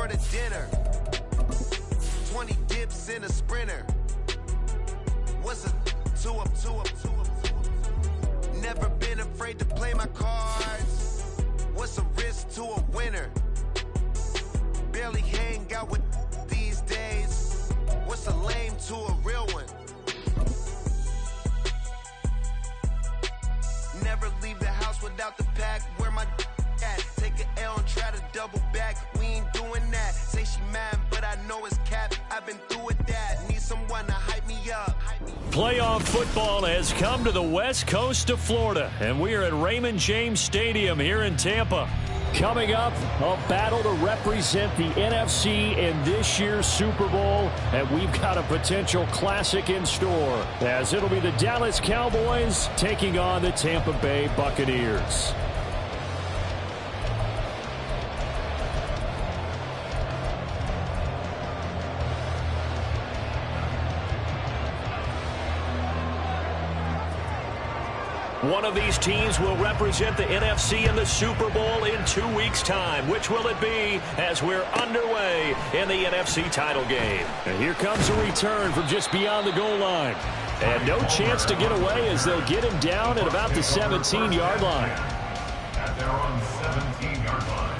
for the dinner. 20 dips in a sprinter. What's a two up? Never been afraid to play my cards. What's a risk to a winner? Barely hang out with these days. What's a lame to a real one? Never leave the house without the pack. Where my at? Take an L and try to double back. We ain't doing that. Say she mad, but I know it's cap. I've been through with that. Need someone to hype me up. Playoff football has come to the west coast of Florida, and we are at Raymond James Stadium here in Tampa. Coming up, a battle to represent the NFC in this year's Super Bowl, and we've got a potential classic in store, as it'll be the Dallas Cowboys taking on the Tampa Bay Buccaneers. One of these teams will represent the NFC in the Super Bowl in 2 weeks' time. Which will it be as we're underway in the NFC title game? And here comes a return from just beyond the goal line. And no chance to get away as they'll get him down at about the 17-yard line. At their own 17-yard line.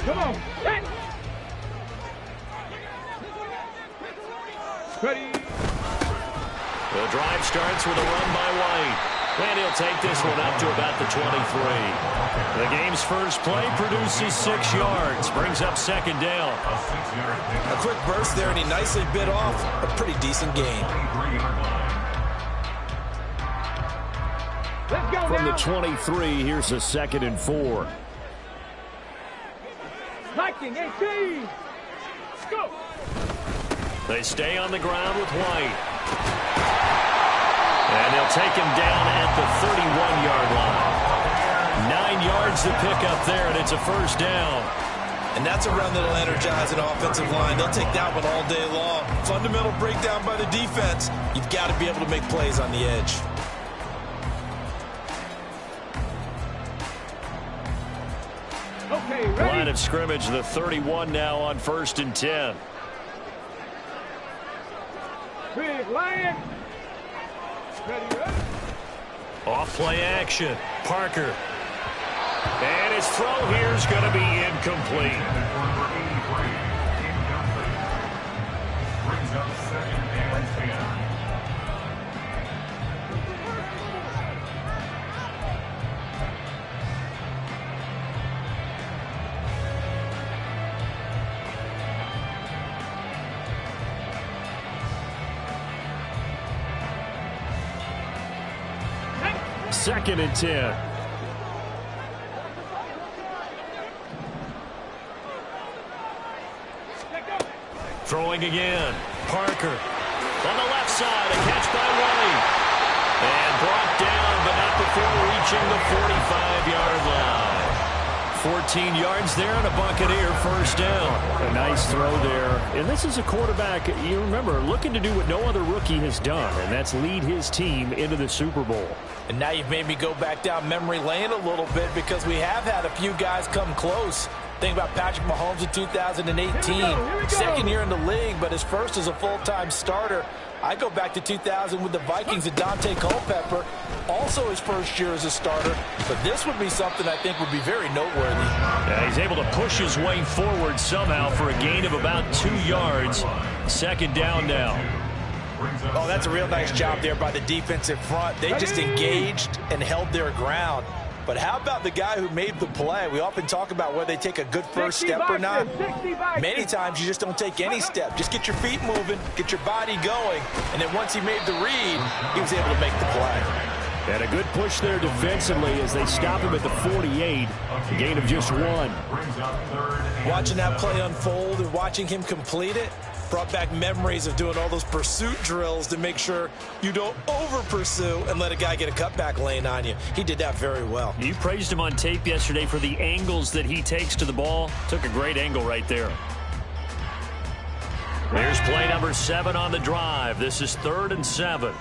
Come on. Hit. Ready. The drive starts with a run by White. And he'll take this one up to about the 23. The game's first play produces 6 yards. Brings up second down. A quick burst there, and he nicely bit off a pretty decent gain. Let's go From now. the 23, here's a 2nd and 4. Liking 18. Go. They stay on the ground with White. And they'll take him down at the 31-yard line. 9 yards to pick up there, and it's a first down. And that's a run that'll energize an offensive line. They'll take that one all day long. Fundamental breakdown by the defense. You've got to be able to make plays on the edge. Okay, ready. Line of scrimmage, the 31 now on 1st and 10. Big Lion. Ready. Off play action. Parker. And his throw here is going to be incomplete. Brings up 2nd and 10. Second and 10. Throwing again. Parker on the left side. A catch by White. And brought down, but not before reaching the 45-yard line. 14 yards there and a Buccaneer first down. A nice throw there. And this is a quarterback, you remember, looking to do what no other rookie has done, and that's lead his team into the Super Bowl. And now you've made me go back down memory lane a little bit because we have had a few guys come close. Think about Patrick Mahomes in 2018. Here we go. Second year in the league, but his first as a full-time starter. I go back to 2000 with the Vikings and Dante Culpepper. Also his first year as a starter. But this would be something I think would be very noteworthy. Yeah, he's able to push his way forward somehow for a gain of about 2 yards. Second down now. Oh, that's a real nice job there by the defensive front. They just engaged and held their ground. But how about the guy who made the play? We often talk about whether they take a good first step or not. Many times you just don't take any step. Just get your feet moving, get your body going, and then once he made the read, he was able to make the play. And a good push there defensively as they stop him at the 48. A gain of just 1. Watching that play unfold and watching him complete it, Brought back memories of doing all those pursuit drills to make sure you don't over-pursue and let a guy get a cutback lane on you. He did that very well. You praised him on tape yesterday for the angles that he takes to the ball. Took a great angle right there. Here's play number 7 on the drive. This is 3rd and 7.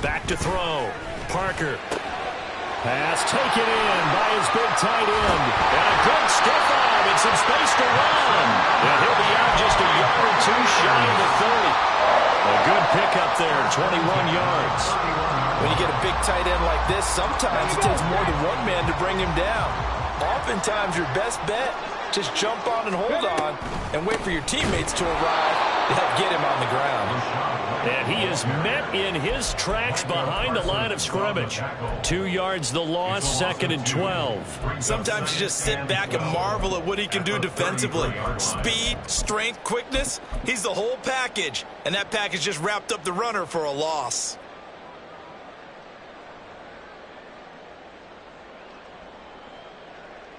Back to throw. Parker. Pass taken in by his big tight end. And a good stiff arm and some space to run. And he'll be out just a yard or two shy of the 30. A good pickup there, 21 yards. When you get a big tight end like this, sometimes it takes more than one man to bring him down. Oftentimes, your best bet, just jump on and hold on and wait for your teammates to arrive to help get him on the ground. And he is met in his tracks behind the line of scrimmage. 2 yards the loss, 2nd and 12. Sometimes you just sit back and marvel at what he can do defensively. Speed, strength, quickness, he's the whole package. And that package just wrapped up the runner for a loss.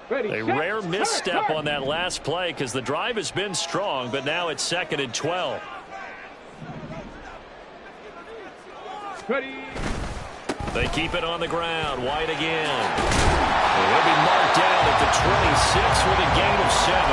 A rare misstep on that last play because the drive has been strong, but now it's 2nd and 12. Ready. They keep it on the ground. White again. He'll be marked down at the 26 with a gain of 7.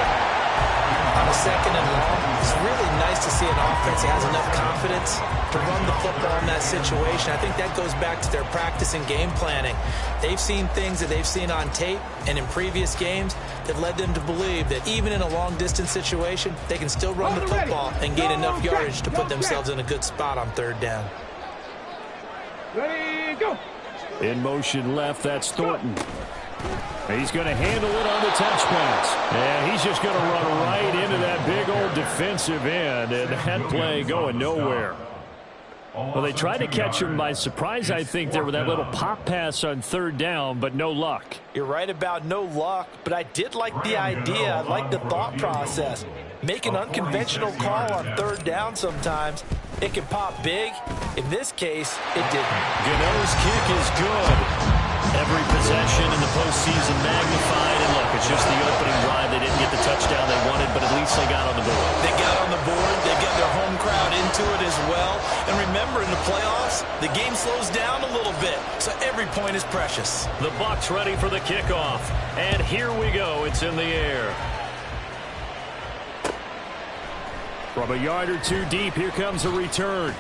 On a 2nd and long, it's really nice to see an offense that has enough confidence to run the football in that situation. I think that goes back to their practice and game planning. They've seen things that they've seen on tape and in previous games that led them to believe that even in a long-distance situation, they can still run the football and gain enough yardage to put themselves in a good spot on 3rd down. Ready, go. In motion left, that's Thornton. He's going to handle it on the touch pass. And he's just going to run right into that big old defensive end. And that play going nowhere. Well, they tried to catch him by surprise, I think, there with that little pop pass on 3rd down, but no luck. You're right about no luck, but I did like the idea. I like the thought process. Make an unconventional call on 3rd down sometimes. It can pop big. In this case, it didn't. Gano's kick is good. Every possession in the postseason magnified. And look, it's just the opening drive. They didn't get the touchdown they wanted, but at least they got on the board. They got on the board. They got their home crowd into it as well. And remember, in the playoffs, the game slows down a little bit, so every point is precious. The Bucs ready for the kickoff. And here we go. It's in the air. From a yard or two deep, here comes a return.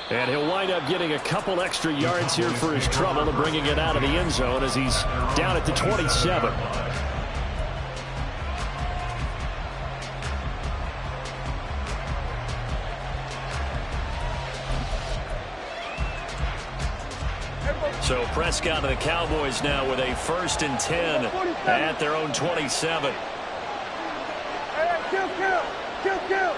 And he'll wind up getting a couple extra yards here for his trouble and bringing it out of the end zone as he's down at the 27. So Prescott and the Cowboys now with a 1st and 10 at their own 27. Kill.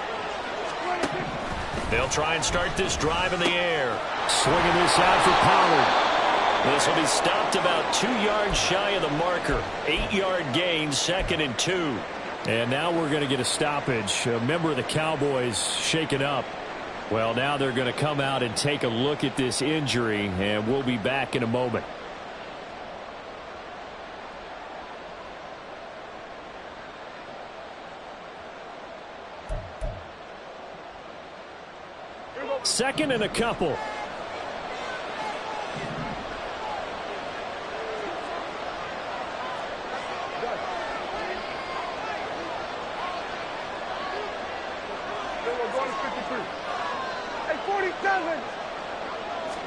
They'll try and start this drive in the air. Swinging this out for Pollard. This will be stopped about 2 yards shy of the marker. 8-yard gain, 2nd and 2. And now we're going to get a stoppage. A member of the Cowboys shaken up. Well, now they're going to come out and take a look at this injury, and we'll be back in a moment. Second and a couple. Hey, 47.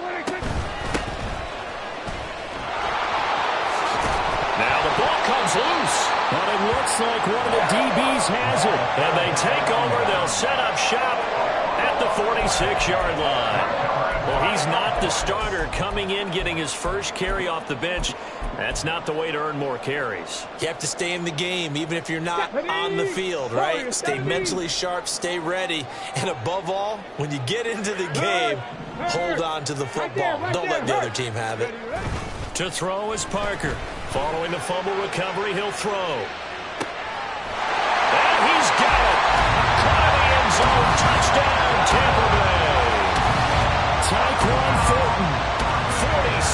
26. Now the ball comes loose. But it looks like one of the DBs has it. And they take over. They'll set up shop at the 46-yard line. Well, he's not the starter coming in, getting his first carry off the bench. That's not the way to earn more carries. You have to stay in the game, even if you're not on the field, right? Stay mentally sharp, stay ready. And above all, when you get into the game, hold on to the football. Don't let the other team have it. To throw is Parker. Following the fumble recovery, he'll throw. And he's got it. Caught in the end zone. Touchdown, Tampa Bay. Tyquan Thornton,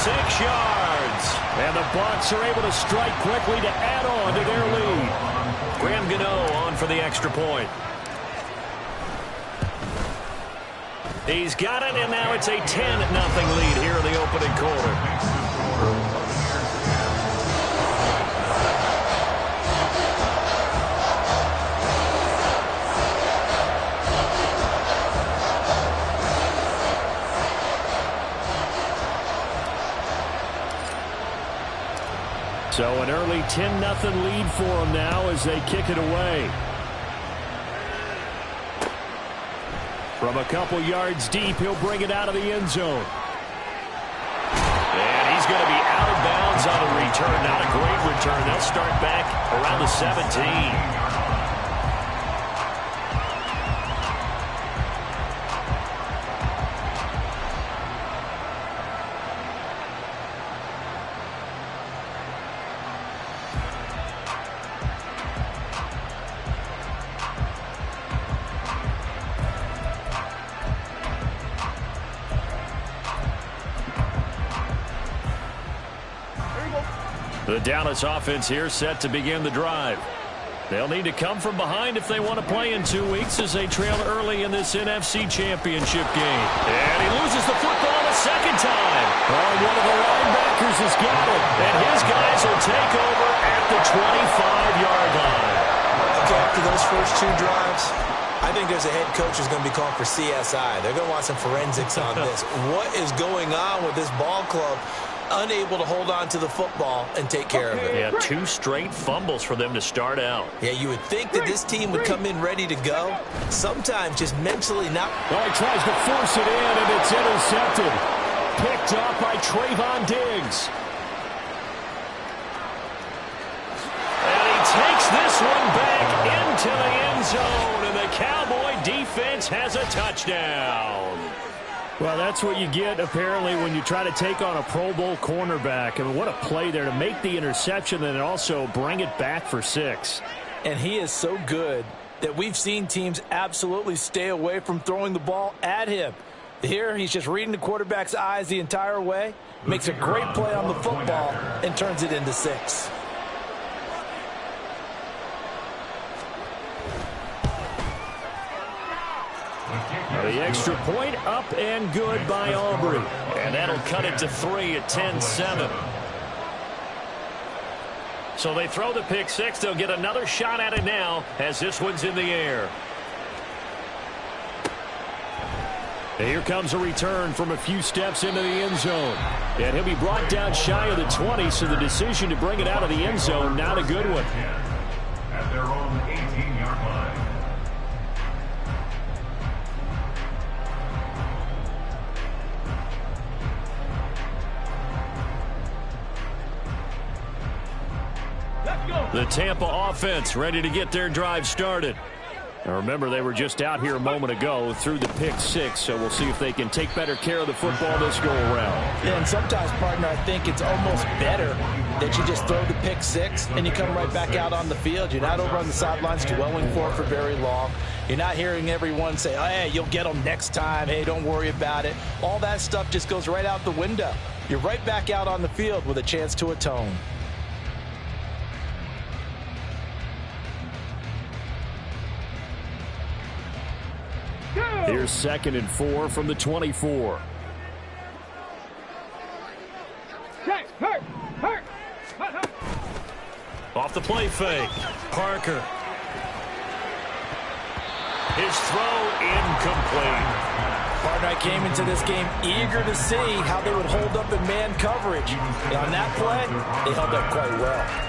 6 yards. And the Bucs are able to strike quickly to add on to their lead. Graham Gano on for the extra point. He's got it, and now it's a 10-0 lead here in the opening quarter. So an early 10-0 lead for them now as they kick it away. From a couple yards deep, he'll bring it out of the end zone. And he's going to be out of bounds on a return. Not a great return. They'll start back around the 17. The Dallas offense here set to begin the drive. They'll need to come from behind if they want to play in 2 weeks as they trail early in this NFC Championship game. And he loses the football a second time. Oh, one of the linebackers has got it. And his guys will take over at the 25-yard line. Okay, after those first 2 drives, I think there's a head coach who's going to be calling for CSI. They're going to want some forensics on this. What is going on with this ball club? Unable to hold on to the football and take care of it. Yeah, 2 straight fumbles for them to start out. Yeah, you would think that this team would come in ready to go. Sometimes just mentally not. Well, he tries to force it in, and it's intercepted. Picked up by Trayvon Diggs. And he takes this one back into the end zone, and the Cowboy defense has a touchdown. Well, that's what you get, apparently, when you try to take on a Pro Bowl cornerback. I mean, what a play there to make the interception and also bring it back for 6. And he is so good that we've seen teams absolutely stay away from throwing the ball at him. Here, he's just reading the quarterback's eyes the entire way, makes a great play on the football, and turns it into 6. The extra point up and good by Aubrey. And that'll cut it to 3 at 10-7. So they throw the pick 6. They'll get another shot at it now as this one's in the air. Here comes a return from a few steps into the end zone. And he'll be brought down shy of the 20, so the decision to bring it out of the end zone, not a good one. At their own 18-yard line. The Tampa offense ready to get their drive started. Now remember, they were just out here a moment ago through the pick 6, so we'll see if they can take better care of the football this go-around. Yeah, and sometimes, partner, I think it's almost better that you just throw the pick 6 and you come right back out on the field. You're not over on the sidelines dwelling for it for very long. You're not hearing everyone say, oh, hey, you'll get them next time. Hey, don't worry about it. All that stuff just goes right out the window. You're right back out on the field with a chance to atone. Here's 2nd and 4 from the 24. Off the play fake. Parker. His throw incomplete. Partner, I came into this game eager to see how they would hold up in man coverage. And on that play, they held up quite well.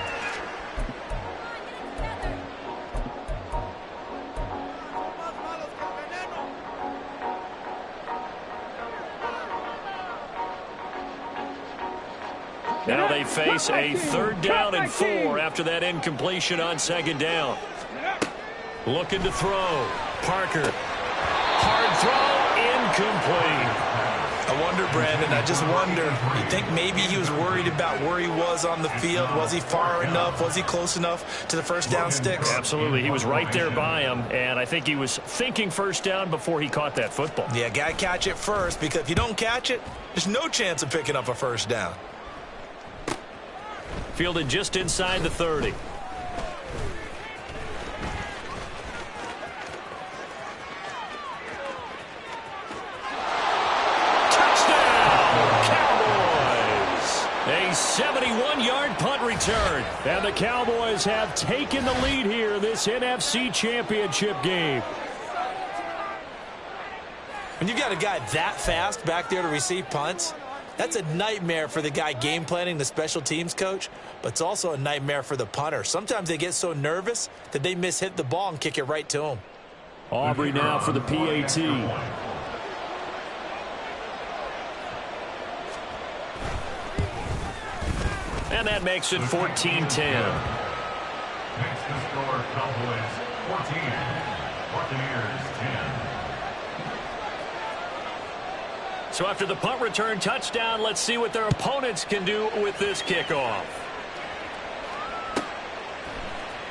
Now they face a 3rd down and 4 after that incompletion on 2nd down. Looking to throw. Parker. Hard throw. Incomplete. I wonder, Brandon, I just wonder, you think maybe he was worried about where he was on the field? Was he far enough? Was he close enough to the first down sticks? Absolutely. He was right there by him, and I think he was thinking first down before he caught that football. Yeah, got to catch it first, because if you don't catch it, there's no chance of picking up a first down. Fielded just inside the 30. A 71-yard punt return. And the Cowboys have taken the lead here in this NFC Championship game. When you've got a guy that fast back there to receive punts, that's a nightmare for the guy game planning, the special teams coach, but it's also a nightmare for the punter. Sometimes they get so nervous that they hit the ball and kick it right to him. Aubrey now for the PAT. And that makes it 14-10. Makes the score Cowboys 14, Buccaneers 10. So after the punt return touchdown, let's see what their opponents can do with this kickoff.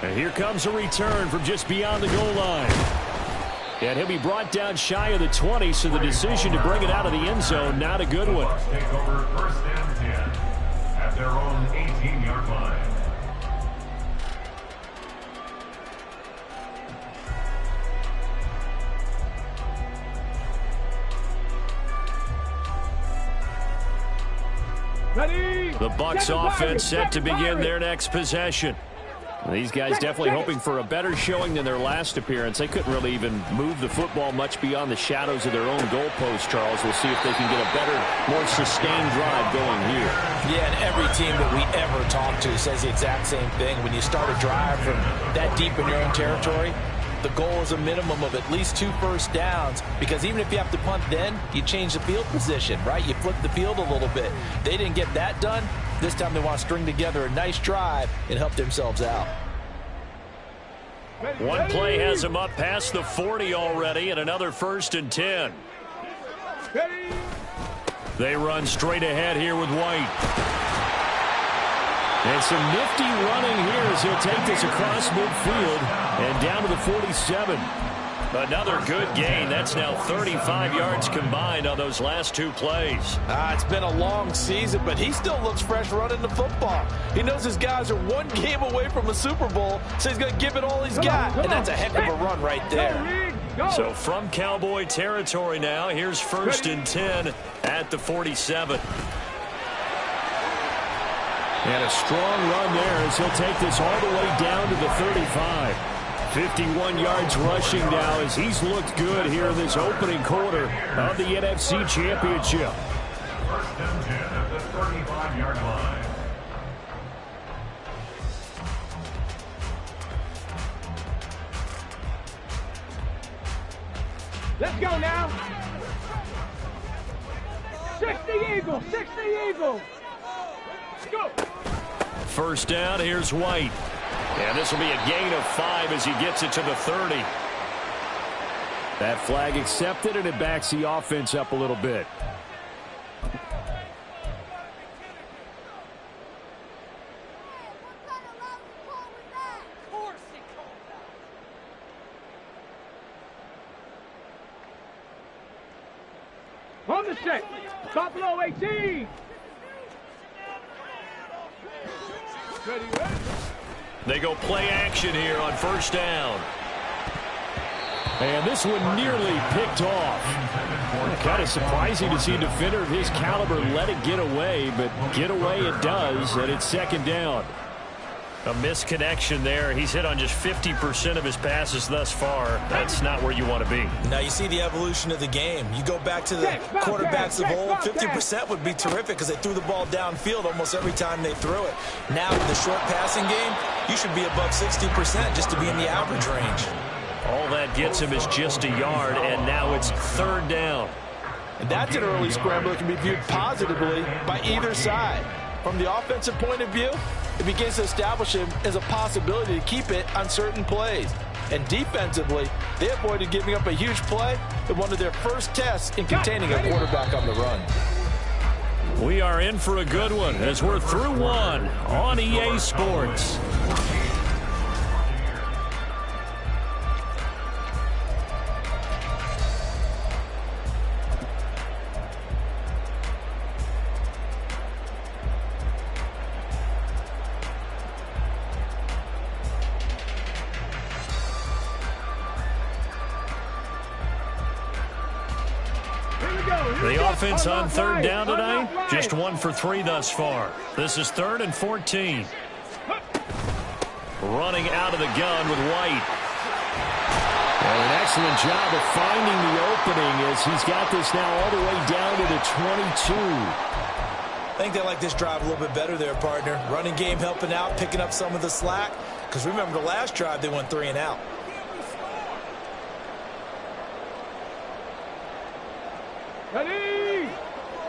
And here comes a return from just beyond the goal line. And he'll be brought down shy of the 20, so the decision to bring it out of the end zone, not a good one. Take over first and 10 at their own 18-yard line. Ready? The Bucs offense set to begin their next possession. These guys definitely hoping for a better showing than their last appearance. They couldn't really even move the football much beyond the shadows of their own goalpost, Charles. We'll see if they can get a better, more sustained drive going here. Yeah, and every team that we ever talk to says the exact same thing. When you start a drive from that deep in your own territory, the goal is a minimum of at least 2 first downs, because even if you have to punt then, you change the field position, right? You flip the field a little bit. They didn't get that done. This time they want to string together a nice drive and help themselves out. One play has them up past the 40 already, and another 1st and 10. They run straight ahead here with White. And some nifty running here as he'll take this across midfield and down to the 47. Another good gain. That's now 35 yards combined on those last 2 plays. It's been a long season, but he still looks fresh running the football. He knows his guys are 1 game away from a Super Bowl, so he's going to give it all he's got. And that's a heck of a run right there. So from Cowboy territory now, here's 1st and 10 at the 47. And a strong run there as he'll take this all the way down to the 35. 51 yards rushing now as he's looked good here in this opening quarter of the NFC Championship. 1st and 10 at the 35-yard line. Let's go now. 60 Eagles, 60 Eagles. Let's go. 1st down, here's White. And this will be a gain of 5 as he gets it to the 30. That flag accepted, and it backs the offense up a little bit. On the set. Buffalo 18. Ready, ready. They go play action here on 1st down. And this one nearly picked off. Kind of surprising to see a defender of his caliber let it get away, but get away it does, and it's 2nd down. A misconnection there. He's hit on just 50% of his passes thus far. That's not where you want to be. Now you see the evolution of the game. You go back to the quarterbacks of old, 50% would be terrific because they threw the ball downfield almost every time they threw it. Now with the short passing game, you should be above 60% just to be in the average range. All that gets him is just a yard, and now it's 3rd down. And that's an early scramble that can be viewed positively by either side. From the offensive point of view, it begins to establish him as a possibility to keep it on certain plays. And defensively, they avoided giving up a huge play in one of their first tests in containing a quarterback on the run. We are in for a good one as we're through one on EA Sports. The offense on third down tonight, just 1 for 3 thus far. This is 3rd and 14. Running out of the gun with White. And an excellent job of finding the opening as he's got this now all the way down to the 22. I think they like this drive a little bit better there, partner. Running game helping out, picking up some of the slack. Because remember the last drive, they went 3 and out. Ready?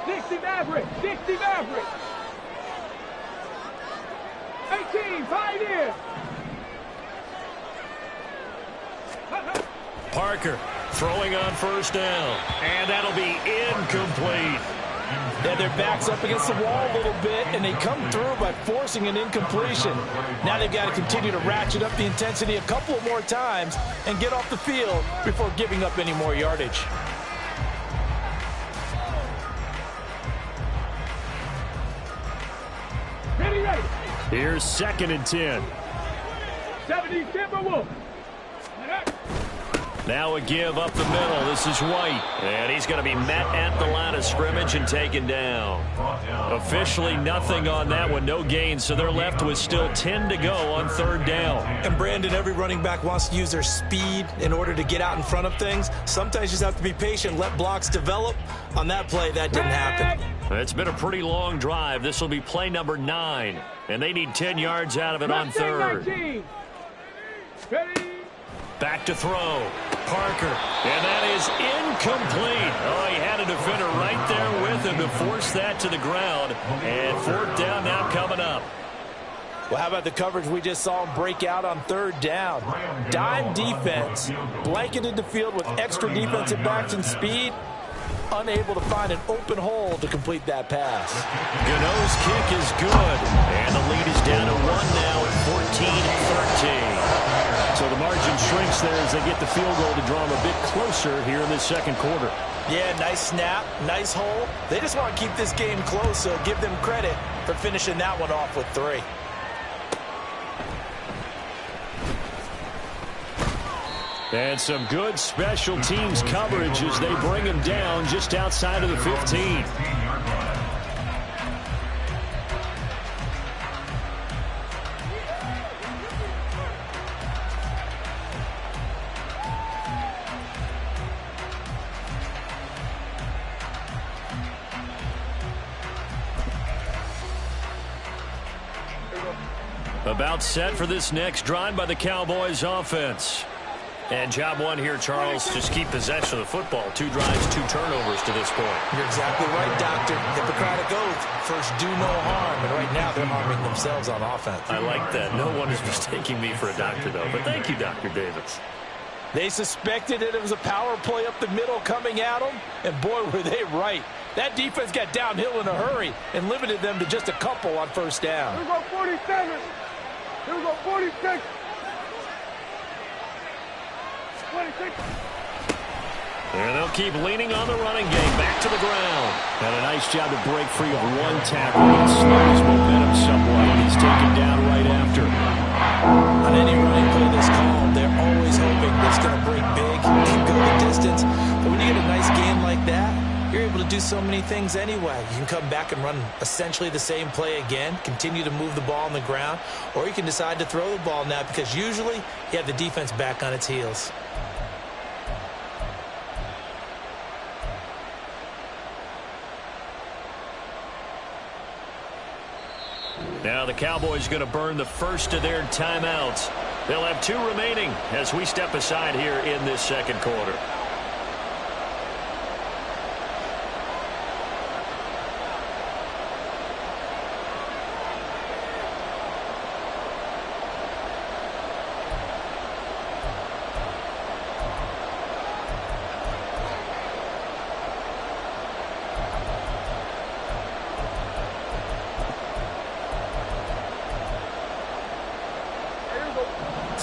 60 Maverick, 60 Maverick. 18, Pioneer. Parker throwing on first down. And that'll be incomplete. Yeah, their back's up against the wall a little bit, and they come through by forcing an incompletion. Now they've got to continue to ratchet up the intensity a couple of more times and get off the field before giving up any more yardage. Ready. Here's 2nd and 10. 70 Timberwolves. Now a give up the middle. This is White. And he's going to be met at the line of scrimmage and taken down. Officially nothing on that one. No gain. So they're left with still 10 to go on 3rd down. And Brandon, every running back wants to use their speed in order to get out in front of things. Sometimes you just have to be patient, let blocks develop. On that play, that didn't happen. It's been a pretty long drive. This will be play number 9. And they need 10 yards out of it on 3rd. Ready? Back to throw. Parker. And that is incomplete. Oh, he had a defender right there with him to force that to the ground. And 4th down now coming up. Well, how about the coverage we just saw him break out on 3rd down? Dime defense, blanketed the field with extra defensive backs and speed. Unable to find an open hole to complete that pass. Gano's kick is good. And the lead is down to 1 now at 14-13. So the margin shrinks there as they get the field goal to draw them a bit closer here in this 2nd quarter. Yeah, nice snap, nice hole. They just want to keep this game close, so give them credit for finishing that one off with 3. And some good special teams coverage as they bring him down just outside of the 15. About set for this next drive by the Cowboys offense. And job 1 here, Charles, just keep possession of the football. 2 drives, 2 turnovers to this point. You're exactly right, Doctor. Hippocratic oath. First, do no harm. And right now, they're harming themselves on offense. I like that. No one is mistaking me for a doctor, though. But thank you, Dr. Davis. They suspected that it was a power play up the middle coming at them. And, boy, were they right. That defense got downhill in a hurry and limited them to just a couple on first down. Here we go 47. Here we go 46. 26. And they'll keep leaning on the running game. Back to the ground. And a nice job to break free of 1 tackle and slow his momentum somewhat. He's taken down right after. On any running play this called, they're always hoping it's going to break big and go the distance. But when you get a nice game like that, you're able to do so many things anyway. You can come back and run essentially the same play again, continue to move the ball on the ground, or you can decide to throw the ball now because usually you have the defense back on its heels. Now the Cowboys going to burn the first of their timeouts. They'll have 2 remaining as we step aside here in this 2nd quarter.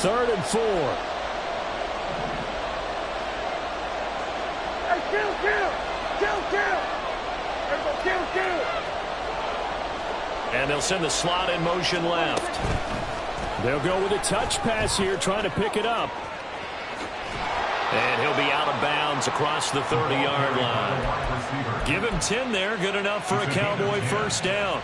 3rd and 4. Hey, kill. And they'll send the slot in motion left. They'll go with a touch pass here, trying to pick it up. And he'll be out of bounds across the 30-yard line. Give him 10 there, good enough for a Cowboy first down.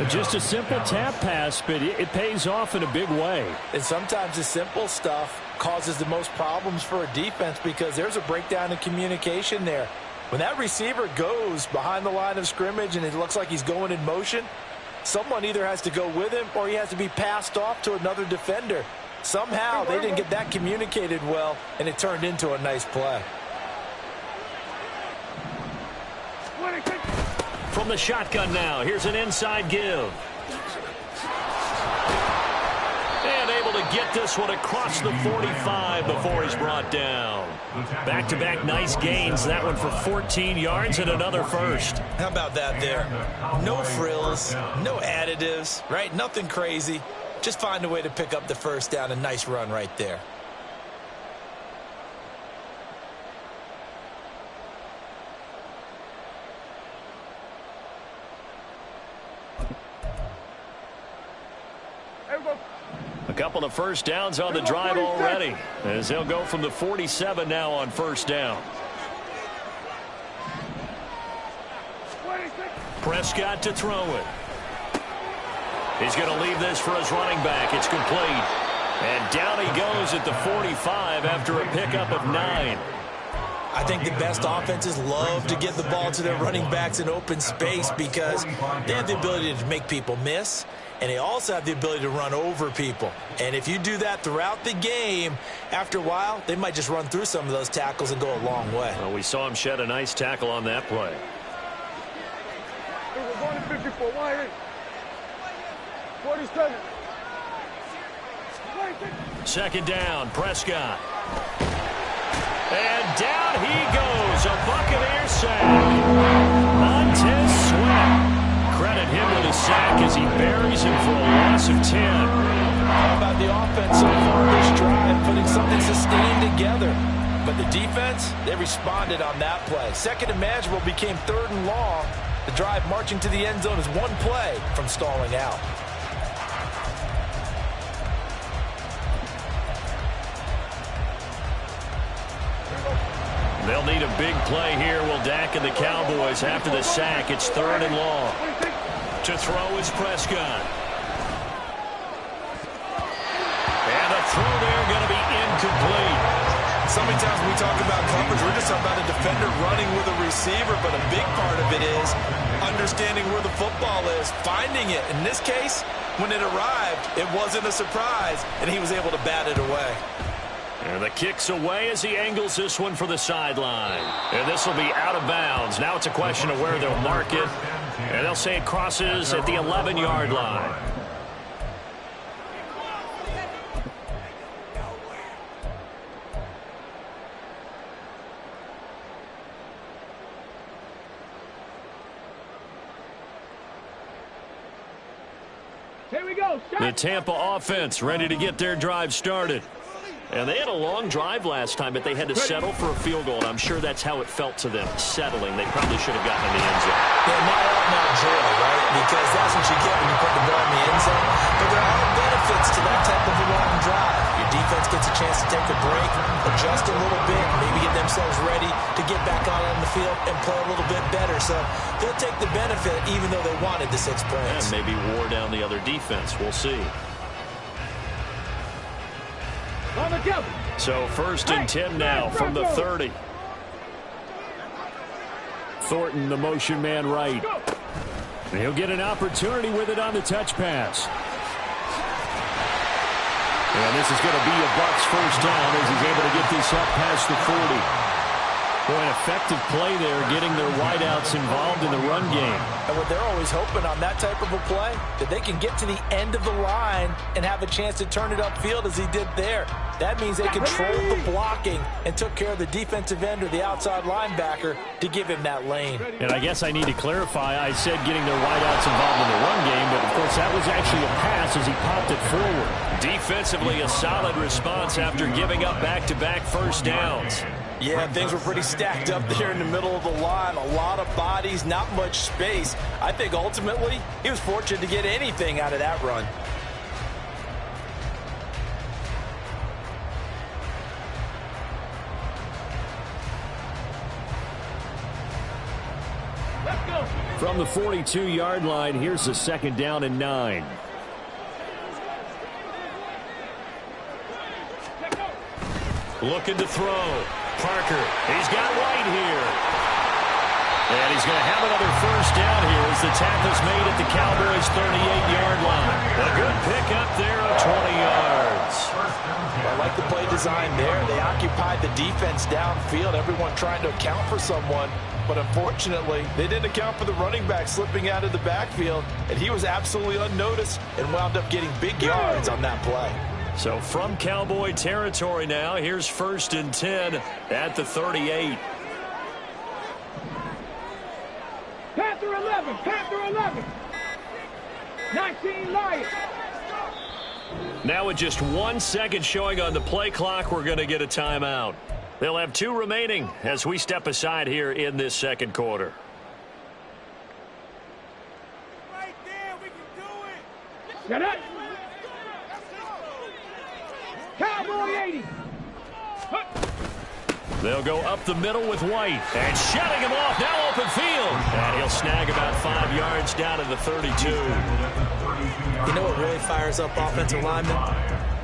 Just a simple tap pass, but it pays off in a big way. And sometimes the simple stuff causes the most problems for a defense because there's a breakdown in communication there. When that receiver goes behind the line of scrimmage and it looks like he's going in motion, someone either has to go with him or he has to be passed off to another defender. Somehow they didn't get that communicated well, and it turned into a nice play. From the shotgun now, here's an inside give. And able to get this one across the 45 before he's brought down. Back-to-back nice gains. That one for 14 yards and another first. How about that there? No frills, no additives, right? Nothing crazy. Just find a way to pick up the first down. A nice run right there. A couple of first downs on the drive already, as they'll go from the 47 now on first down. Prescott to throw it. He's going to leave this for his running back. It's complete. And down he goes at the 45 after a pickup of 9. I think the best offenses love to get the ball to their running backs in open space because they have the ability to make people miss, and they also have the ability to run over people. And if you do that throughout the game, after a while, they might just run through some of those tackles and go a long way. Well, we saw him shed a nice tackle on that play. We're going to 54. 47. Second down, Prescott. And down he goes, a Buccaneer sack. Montez Sweat. Credit him with a sack as he buries him for a loss of 10. How about the offense so far this drive, putting something sustained together? But the defense, they responded on that play. Second and manageable became 3rd and long. The drive marching to the end zone is one play from stalling out. They'll need a big play here. Will Dak and the Cowboys after the sack. It's 3rd and long. To throw is Prescott. And a throw there going to be incomplete. So many times when we talk about coverage, we're just talking about a defender running with a receiver, but a big part of it is understanding where the football is, finding it. In this case, when it arrived, it wasn't a surprise, and he was able to bat it away. And the kick's away as he angles this one for the sideline. And this will be out of bounds. Now it's a question of where they'll mark it. And they'll say it crosses at the 11-yard line. Here we go. The Tampa offense ready to get their drive started. And they had a long drive last time, but they had to settle for a field goal. And I'm sure that's how it felt to them, settling. They probably should have gotten in the end zone. Yeah, not out, not joy, right? Because that's what you get when you put the ball in the end zone. But there are benefits to that type of a long drive. Your defense gets a chance to take a break, adjust a little bit, maybe get themselves ready to get back out on the field and play a little bit better. So they'll take the benefit even though they wanted the 6 points. And maybe wore down the other defense. We'll see. So 1st and 10 now from the 30. Thornton, the motion man right. He'll get an opportunity with it on the touch pass. And this is going to be a Bucs first down as he's able to get this up past the 40. Boy, an effective play there, getting their wideouts involved in the run game. And what they're always hoping on that type of a play, that they can get to the end of the line and have a chance to turn it upfield as he did there. That means they controlled the blocking and took care of the defensive end or the outside linebacker to give him that lane. And I guess I need to clarify, I said getting their wideouts involved in the run game, but of course that was actually a pass as he popped it forward. Defensively, a solid response after giving up back-to-back first downs. Yeah, things were pretty stacked up there in the middle of the line. A lot of bodies, not much space. I think ultimately he was fortunate to get anything out of that run. From the 42-yard line, here's the 2nd down and 9. Looking to throw. Parker, he's got White here. And he's going to have another first down here as the tackle's made at the Cowboys' 38-yard line. A good pickup there of 20 yards. I like the play design there. They occupied the defense downfield, everyone trying to account for someone. But unfortunately, they didn't account for the running back slipping out of the backfield, and he was absolutely unnoticed and wound up getting big yards on that play. So from Cowboy territory now, here's 1st and 10 at the 38. Panther 11, Panther 11. 19 Lions. Now with just 1 second showing on the play clock, we're going to get a timeout. They'll have 2 remaining as we step aside here in this 2nd quarter. Right there, we can do it. Get it. Cowboy 80. They'll go up the middle with White. And shutting him off, now open field. And he'll snag about 5 yards down to the 32. You know what really fires up offensive linemen?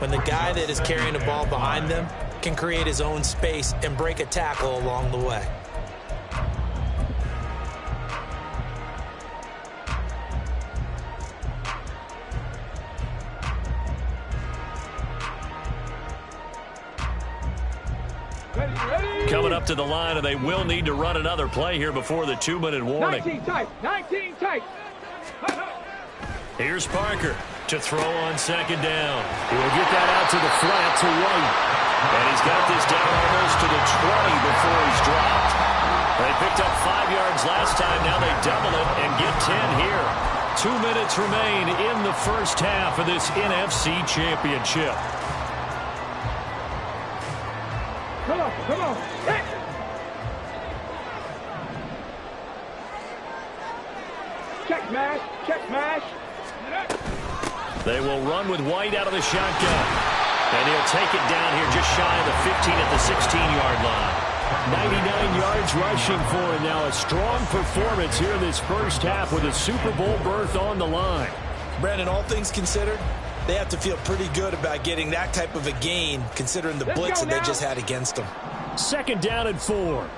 When the guy that is carrying the ball behind them can create his own space and break a tackle along the way. Coming up to the line, and they will need to run another play here before the 2-minute warning. 19 tight, 19 tight. Here's Parker to throw on 2nd down. He'll get that out to the flat to White. And he's got this down almost to the 20 before he's dropped. They picked up 5 yards last time. Now they double it and get 10 here. 2 minutes remain in the first half of this NFC Championship. Come on, come on. Hit. Check mash, check mash. They will run with White out of the shotgun. And he'll take it down here just shy of the 15 at the 16-yard line. 99 yards rushing for him now. A strong performance here in this first half with a Super Bowl berth on the line. Brandon, all things considered, they have to feel pretty good about getting that type of a gain considering the blitz that they just had against them. 2nd down and 4.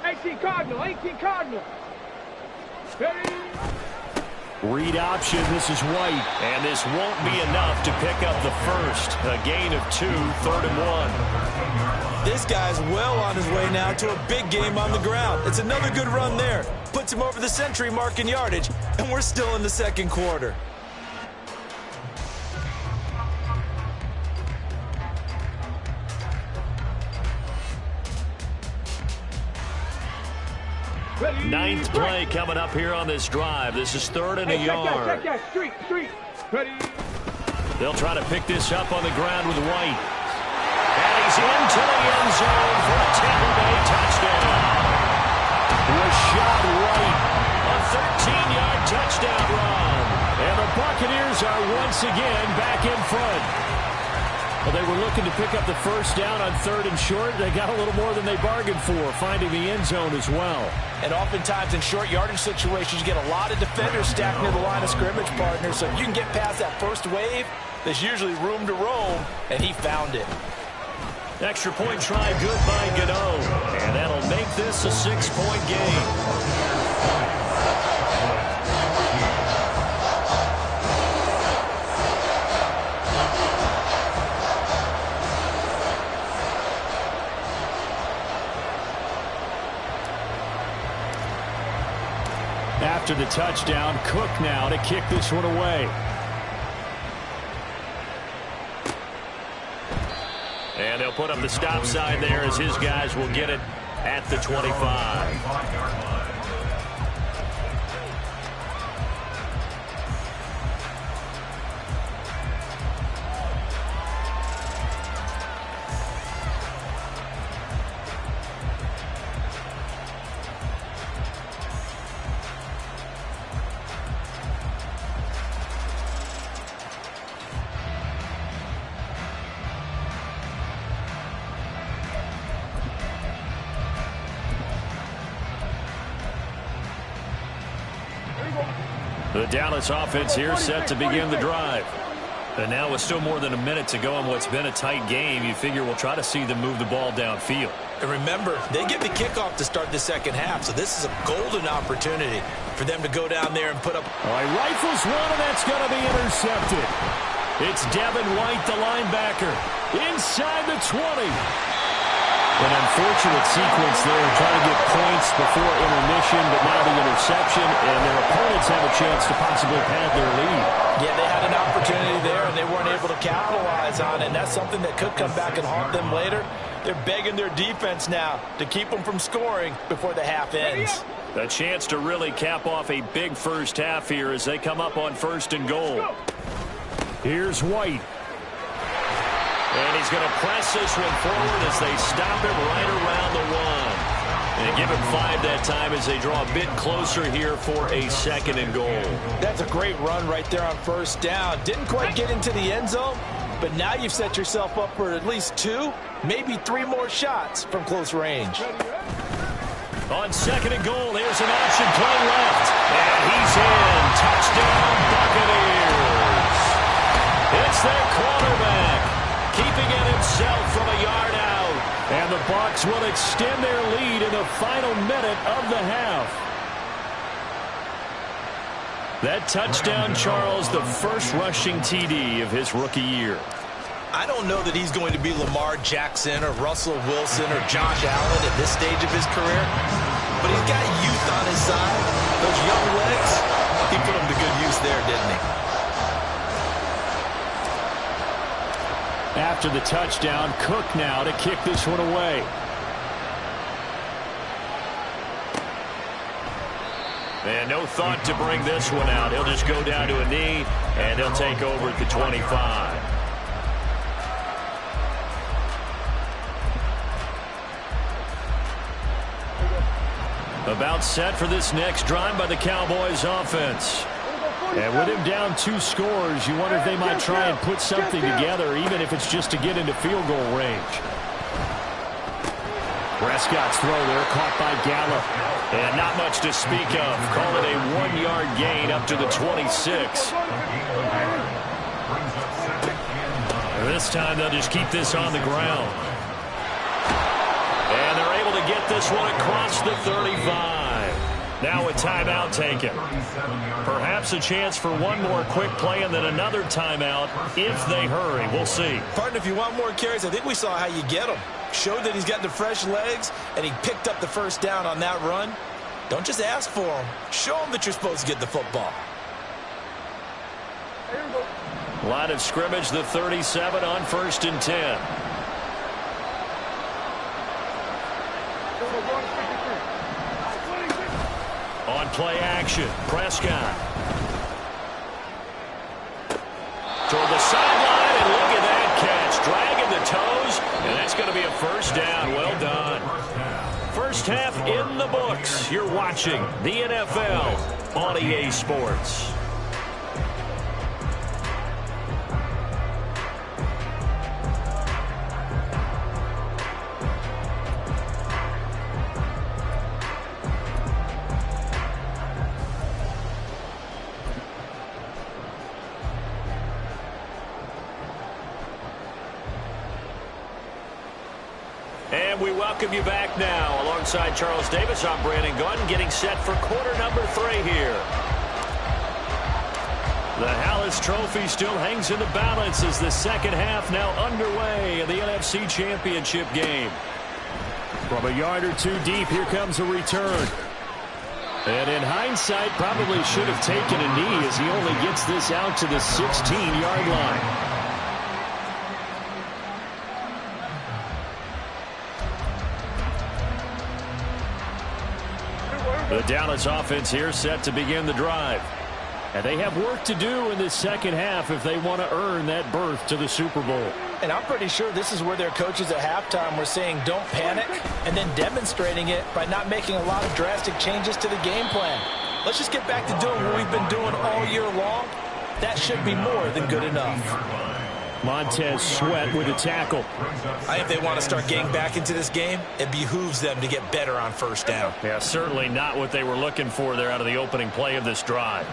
18 Cardinal, 18 Cardinal. Ready. Read option, this is White. And this won't be enough to pick up the first. A gain of 2, 3rd and 1. This guy's well on his way now to a big game on the ground. It's another good run there. Puts him over the century mark in yardage, and we're still in the 2nd quarter. Ninth play coming up here on this drive. This is 3rd and a yard. Check that, street. Ready. They'll try to pick this up on the ground with White. And he's into the end zone for a Tampa Bay touchdown. Rashad White. A 13-yard touchdown run. And the Buccaneers are once again back in front. Well, they were looking to pick up the first down on 3rd and short. They got a little more than they bargained for, finding the end zone as well. And oftentimes in short yardage situations, you get a lot of defenders stacked near the line of scrimmage, partner. So if you can get past that first wave, there's usually room to roam, and he found it. Extra point try good by Gano. And that'll make this a 6-point game. After the touchdown, Cook now to kick this one away. And they'll put up the stop sign there as his guys will get it at the 25. The Dallas offense here set to begin the drive. And now with still more than a minute to go in what's been a tight game, you figure we'll try to see them move the ball downfield. And remember, they get the kickoff to start the second half, so this is a golden opportunity for them to go down there and put up. All right, rifles one, and that's going to be intercepted. It's Devin White, the linebacker, inside the 20. An unfortunate sequence there, trying to get points before intermission, but now the interception, and their opponents have a chance to possibly pad their lead. Yeah, they had an opportunity there, and they weren't able to capitalize on it, and that's something that could come back and haunt them later. They're begging their defense now to keep them from scoring before the half ends. A chance to really cap off a big first half here as they come up on 1st and goal. Here's White. And he's going to press this one forward as they stop him right around the 1. And give him 5 that time as they draw a bit closer here for a 2nd and goal. That's a great run right there on 1st down. Didn't quite get into the end zone, but now you've set yourself up for at least 2, maybe 3 more shots from close range. On 2nd and goal, here's an option play left. And he's in. Touchdown, Buccaneers. It's their quarterback, keeping it himself from a yard out. And the Bucs will extend their lead in the final minute of the half. That touchdown, Charles, the first rushing TD of his rookie year. I don't know that he's going to be Lamar Jackson or Russell Wilson or Josh Allen at this stage of his career, but he's got youth on his side. Those young legs, he put them to good use there, didn't he? After the touchdown, Cook now to kick this one away. And no thought to bring this one out. He'll just go down to a knee, and he'll take over at the 25. About set for this next drive by the Cowboys offense. And with him down 2 scores, you wonder if they might try and put something together, even if it's just to get into field goal range. Prescott's throw there, caught by Gallup. And not much to speak of. Call it a 1-yard gain up to the 26. This time they'll just keep this on the ground. And they're able to get this one across the 35. Now a timeout taken. Perhaps a chance for one more quick play and then another timeout if they hurry. We'll see. Partner, if you want more carries, I think we saw how you get them. Showed that he's got the fresh legs, and he picked up the 1st down on that run. Don't just ask for them. Show them that you're supposed to get the football. Line of scrimmage, the 37 on 1st and 10. On play action, Prescott. Toward the sideline, and look at that catch. Dragging the toes, and that's going to be a 1st down. Well done. First half in the books. You're watching the NFL on EA Sports. And we welcome you back now. Alongside Charles Davis, I'm Brandon Gunn, getting set for quarter number 3 here. The Hallis Trophy still hangs in the balance as the second half now underway in the NFC Championship game. From a yard or 2 deep, here comes a return. And in hindsight, probably should have taken a knee as he only gets this out to the 16-yard line. The Dallas offense here set to begin the drive. And they have work to do in this second half if they want to earn that berth to the Super Bowl. And I'm pretty sure this is where their coaches at halftime were saying don't panic, and then demonstrating it by not making a lot of drastic changes to the game plan. Let's just get back to doing what we've been doing all year long. That should be more than good enough. Montez Sweat with a tackle. I think if they want to start getting back into this game, it behooves them to get better on first down. Yeah, certainly not what they were looking for there out of the opening play of this drive.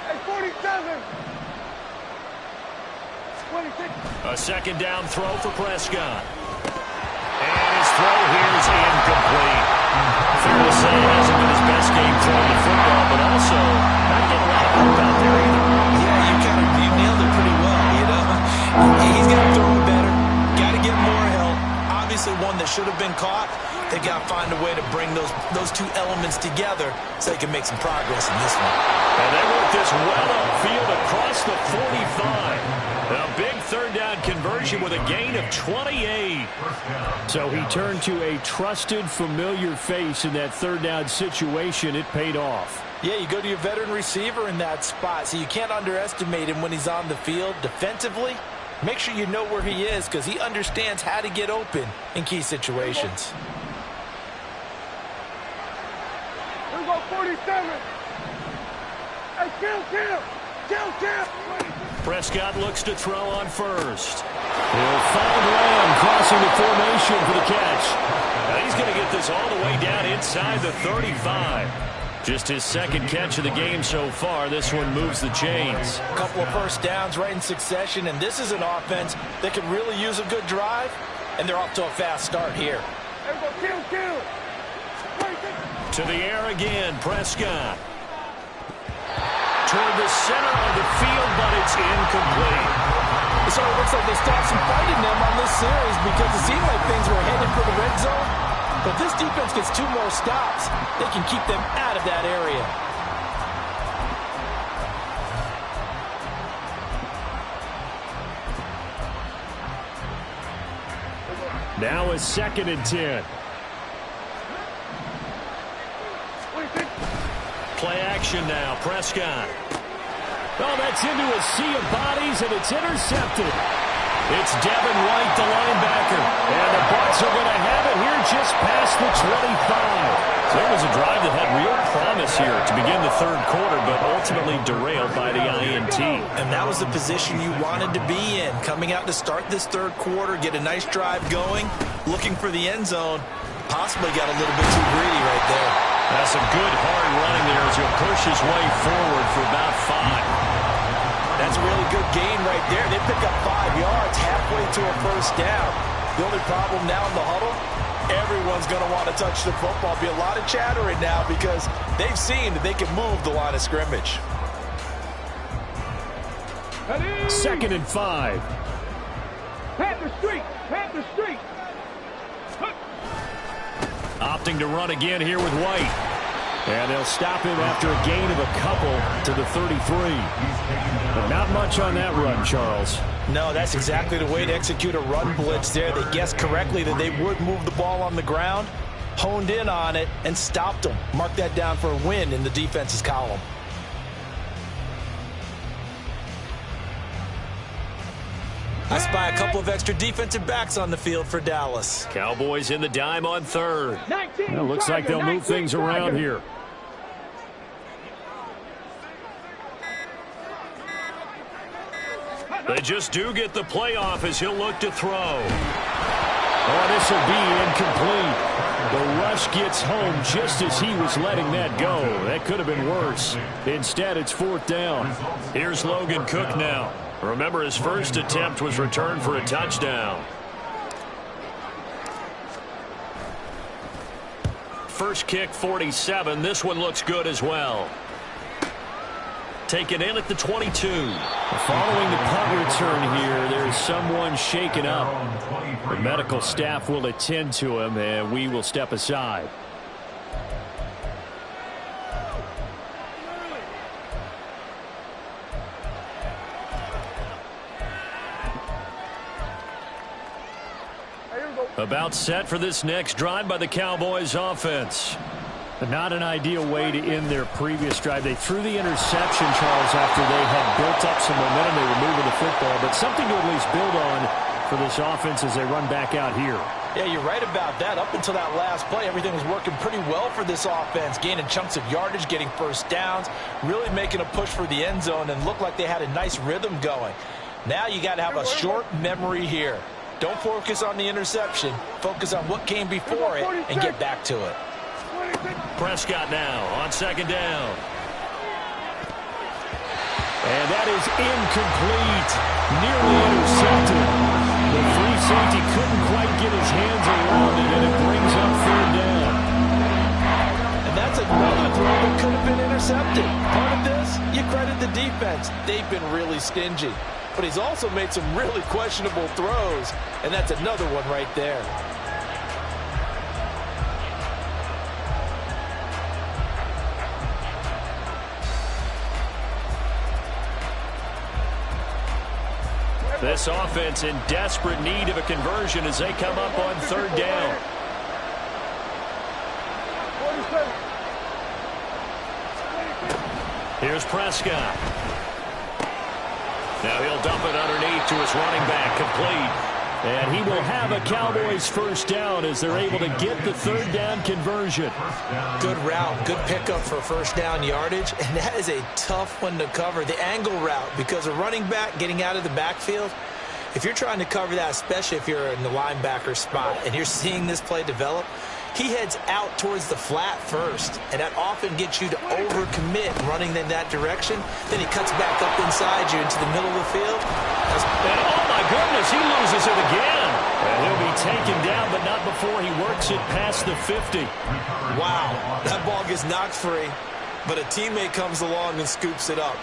Hey, 47. 26. A second down throw for Prescott. And his throw here is incomplete. Fair to say it hasn't been his best game throwing the football, but also not getting a lot of help out there either. Yeah, you nailed it pretty well, you know. He's got to throw it better. Got to get more help. Obviously one that should have been caught. They got to find a way to bring those two elements together so they can make some progress in this one. And they work this well upfield across the 45. A big third down conversion with a gain of 28. So he turned to a trusted, familiar face in that third down situation. It paid off. Yeah, you go to your veteran receiver in that spot, so you can't underestimate him when he's on the field. Defensively, make sure you know where he is because he understands how to get open in key situations. Here we go, 47. Hey, kill. Prescott looks to throw on first. He'll find Lamb crossing the formation for the catch. Now he's going to get this all the way down inside the 35. Just his second catch of the game so far. This one moves the chains. A couple of first downs right in succession, and this is an offense that could really use a good drive, and they're off to a fast start here. Here we go, kill. To the air again, Prescott. Toward the center of the field, but it's incomplete. So it looks like they stopped some fight in them on this series because it seemed like things were headed for the red zone. But this defense gets 2 more stops. They can keep them out of that area. Now a 2nd and 10. Play action now, Prescott. Oh, that's into a sea of bodies, and it's intercepted. It's Devin White, the linebacker. And the Bucs are going to have it here just past the 25. So there was a drive that had real promise here to begin the third quarter, but ultimately derailed by the INT. And that was the position you wanted to be in. Coming out to start this third quarter, get a nice drive going, looking for the end zone. Possibly got a little bit too greedy right there. That's a good hard running there as he'll push his way forward for about 5. That's a really good gain right there. They pick up 5 yards halfway to a first down. The only problem now in the huddle, everyone's going to want to touch the football. Be a lot of chattering now because they've seen that they can move the line of scrimmage. 2nd and 5. Panther Street. Opting to run again here with White. And they'll stop him after a gain of a couple to the 33. But not much on that run, Charles. No, that's exactly the way to execute a run blitz there. They guessed correctly that they would move the ball on the ground, honed in on it, and stopped them. Mark that down for a win in the defense's column. I spy a couple of extra defensive backs on the field for Dallas. Cowboys in the dime on 3rd. Well, looks like they'll move things around here. They just do get the playoff as he'll look to throw. Oh, this will be incomplete. The rush gets home just as he was letting that go. That could have been worse. Instead, it's 4th down. Here's Logan Cook now. Remember, his first attempt was returned for a touchdown. First kick, 47. This one looks good as well. Taken in at the 22. Following the punt return here, there's someone shaken up. The medical staff will attend to him, and we will step aside. About set for this next drive by the Cowboys offense. Not an ideal way to end their previous drive. They threw the interception, Charles, after they had built up some momentum. They were moving the football, but something to at least build on for this offense as they run back out here. Yeah, you're right about that. Up until that last play, everything was working pretty well for this offense, gaining chunks of yardage, getting first downs, really making a push for the end zone, and looked like they had a nice rhythm going. Now you got to have a short memory here. Don't focus on the interception. Focus on what came before it and get back to it. Prescott now on second down. And that is incomplete. Nearly intercepted. The free safety couldn't quite get his hands around it, and it brings up third down. And that's another throw that could have been intercepted. Part of this, you credit the defense. They've been really stingy. But he's also made some really questionable throws, and that's another one right there. This offense in desperate need of a conversion as they come up on third down. Here's Prescott. Now he'll dump it underneath to his running back, complete. And he will have a Cowboys first down as they're able to get the third down conversion. Good route, good pickup for first down yardage, and that is a tough one to cover. The angle route, because a running back getting out of the backfield, if you're trying to cover that, especially if you're in the linebacker spot and you're seeing this play develop, he heads out towards the flat first, and that often gets you to overcommit running in that direction. Then he cuts back up inside you into the middle of the field. And oh my goodness, he loses it again. And he'll be taken down, but not before he works it past the 50. Wow, that ball gets knocked free, but a teammate comes along and scoops it up.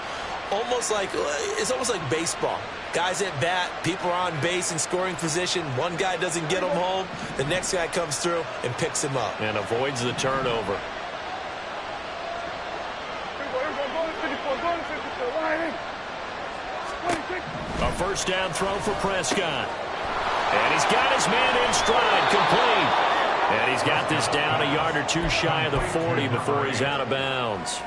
It's almost like baseball. Guys at bat, people are on base in scoring position. One guy doesn't get him home. The next guy comes through and picks him up. And avoids the turnover. A first down throw for Prescott. And he's got his man in stride, complete. And he's got this down a yard or two shy of the 40 before he's out of bounds.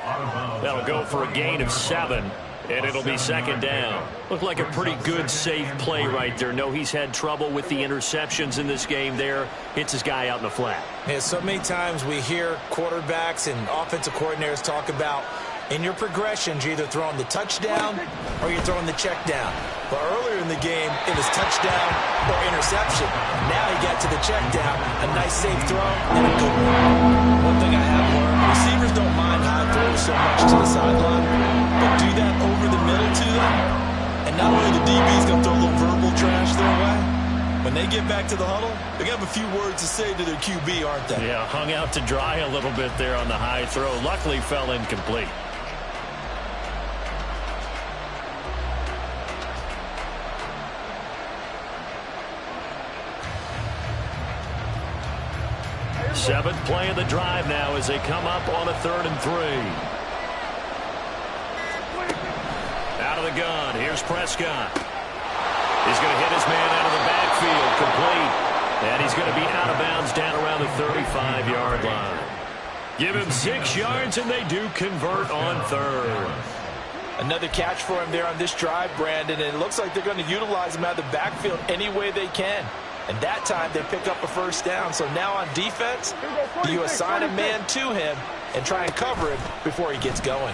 That'll go for a gain of 7. And it'll be second down. Looked like a pretty good, safe play right there. No, he's had trouble with the interceptions in this game there. Hits his guy out in the flat. Yeah, so many times we hear quarterbacks and offensive coordinators talk about in your progressions, you're either throwing the touchdown or you're throwing the check down. But earlier in the game, it was touchdown or interception. Now he got to the check down, a nice safe throw, and a good one. One thing I have learned, receivers don't mind high throws so much to the sideline, but do that over the middle to them, and not only the DB's going to throw a little verbal trash their way, when they get back to the huddle, they got a few words to say to their QB, aren't they? Yeah, hung out to dry a little bit there on the high throw. Luckily fell incomplete. Seventh play of the drive now as they come up on a 3rd and 3. Out of the gun, here's Prescott. He's going to hit his man out of the backfield, complete. And he's going to be out of bounds down around the 35-yard line. Give him 6 yards, and they do convert on 3rd. Another catch for him there on this drive, Brandon, and it looks like they're going to utilize him out of the backfield any way they can. And that time they pick up a first down. So now on defense, do you assign a man to him and try and cover him before he gets going?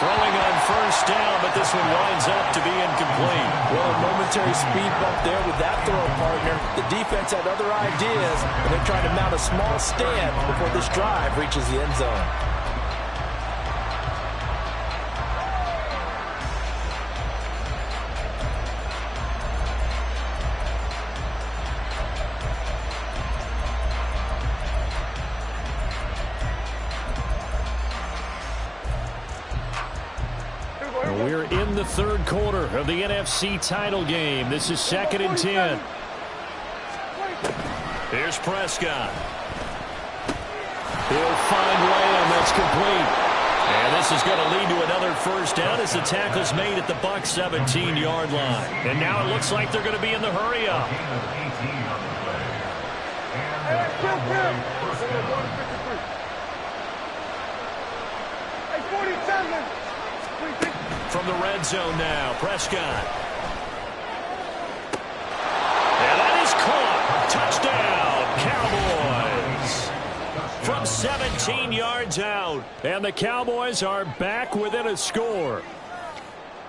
Throwing on first down, but this one winds up to be incomplete. Well, a momentary speed bump there with that throw, partner. The defense had other ideas, and they're trying to mount a small stand before this drive reaches the end zone. We're in the 3rd quarter of the NFC title game. This is 2nd and 10. Here's Prescott. He'll find Lamb. That's complete. And this is going to lead to another first down as the tackle's made at the Bucs 17-yard line. And now it looks like they're going to be in the hurry up. From the red zone now, Prescott. And that is caught. Touchdown, Cowboys. From 17 yards out. And the Cowboys are back within a score.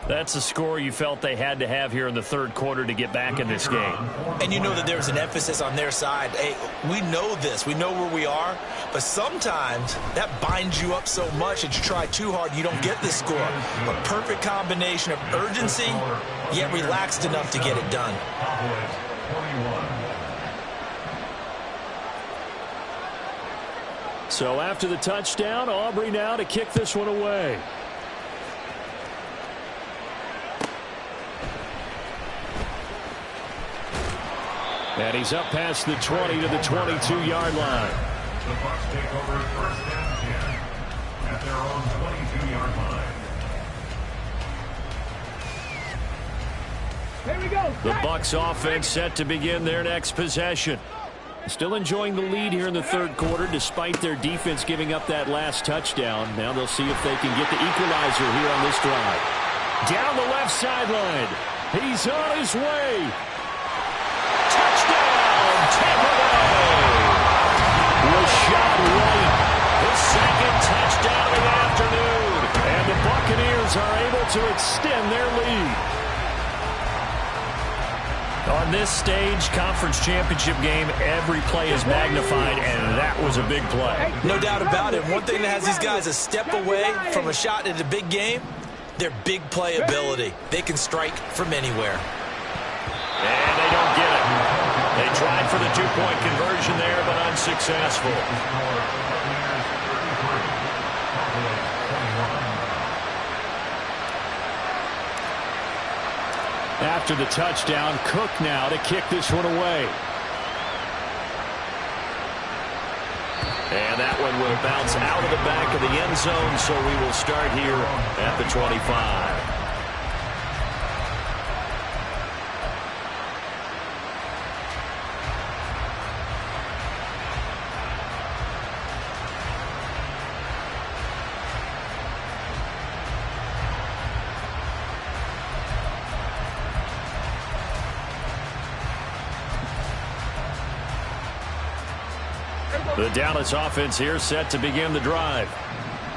That's a score you felt they had to have here in the third quarter to get back in this game. And you know that there's an emphasis on their side. Hey, we know this. We know where we are. But sometimes that binds you up so much that you try too hard, you don't get this score. A perfect combination of urgency, yet relaxed enough to get it done. So after the touchdown, Aubrey now to kick this one away. And he's up past the 20 to the 22-yard line. The Bucs take over first and 10 at their own 22-yard line. Here we go. The Bucs offense set to begin their next possession. Still enjoying the lead here in the third quarter despite their defense giving up that last touchdown. Now they'll see if they can get the equalizer here on this drive. Down the left sideline. He's on his way. Touchdown, Tampa Bay. Rashad White, his second touchdown of the afternoon. And the Buccaneers are able to extend their lead. On this stage, conference championship game, every play is magnified, and that was a big play. No doubt about it. One thing that has these guys a step away from a shot at a big game, their big play ability. They can strike from anywhere. And they don't get it. They tried for the two-point conversion there, but unsuccessful. After the touchdown, Cook now to kick this one away. And that one will bounce out of the back of the end zone, so we will start here at the 25. The Dallas offense here set to begin the drive.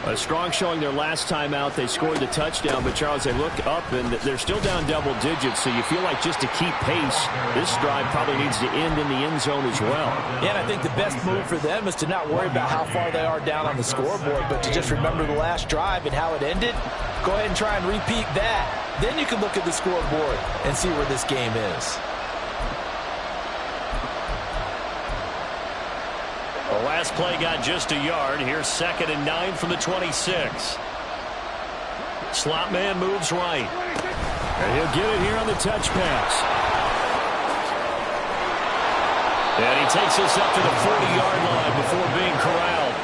A strong showing their last time out. They scored the touchdown, but Charles, they look up and they're still down double digits, so you feel like just to keep pace, this drive probably needs to end in the end zone as well. Yeah, and I think the best move for them is to not worry about how far they are down on the scoreboard, but to just remember the last drive and how it ended. Go ahead and try and repeat that. Then you can look at the scoreboard and see where this game is. The last play got just a yard. Here's 2nd and 9 from the 26. Slot man moves right. And he'll get it here on the touch pass. And he takes us up to the 40-yard line before being corralled.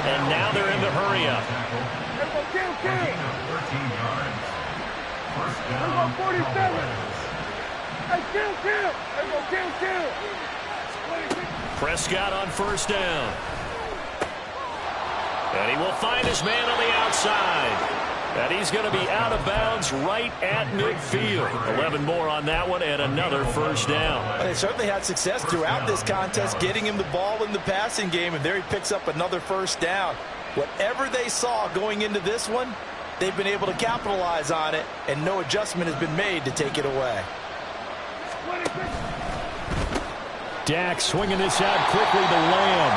And now they're in the hurry up. 47. Prescott on first down. And he will find his man on the outside. And he's going to be out of bounds right at midfield. 11 more on that one and another first down. They certainly had success throughout this contest getting him the ball in the passing game, and there he picks up another first down. Whatever they saw going into this one, they've been able to capitalize on it, and no adjustment has been made to take it away. Dak swinging this out quickly to Lamb.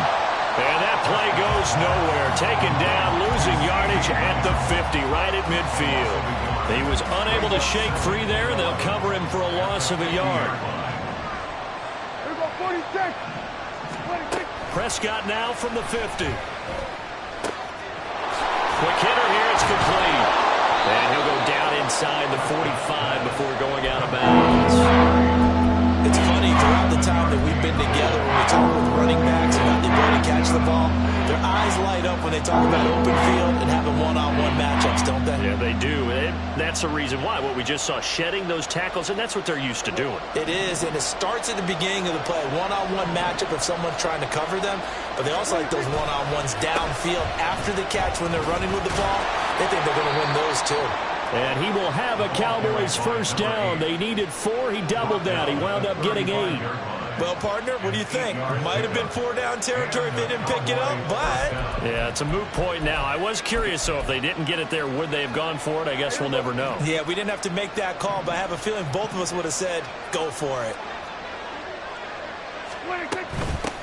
And that play goes nowhere. Taken down, losing yardage at the 50, right at midfield. He was unable to shake free there, and they'll cover him for a loss of a yard. Prescott now from the 50. Quick hitter here, it's complete. And he'll go down inside the 45 before going out of bounds. It's funny, throughout the time that we've been together, when we talk with running backs about the ability to catch the ball, their eyes guys light up when they talk about open field and having one-on-one matchups, don't they? Yeah, they do. That's the reason why. What we just saw, shedding those tackles, and that's what they're used to doing. It is, and it starts at the beginning of the play. One-on-one matchup if someone's trying to cover them, but they also like those one-on-ones downfield after the catch when they're running with the ball. They think they're going to win those too. And he will have a Cowboys first down. They needed 4. He doubled that. He wound up getting 8. Well, partner, what do you think? Might have been 4-down territory if they didn't pick it up, but... Yeah, it's a moot point now. I was curious, so if they didn't get it there, would they have gone for it? I guess we'll never know. Yeah, we didn't have to make that call, but I have a feeling both of us would have said, go for it.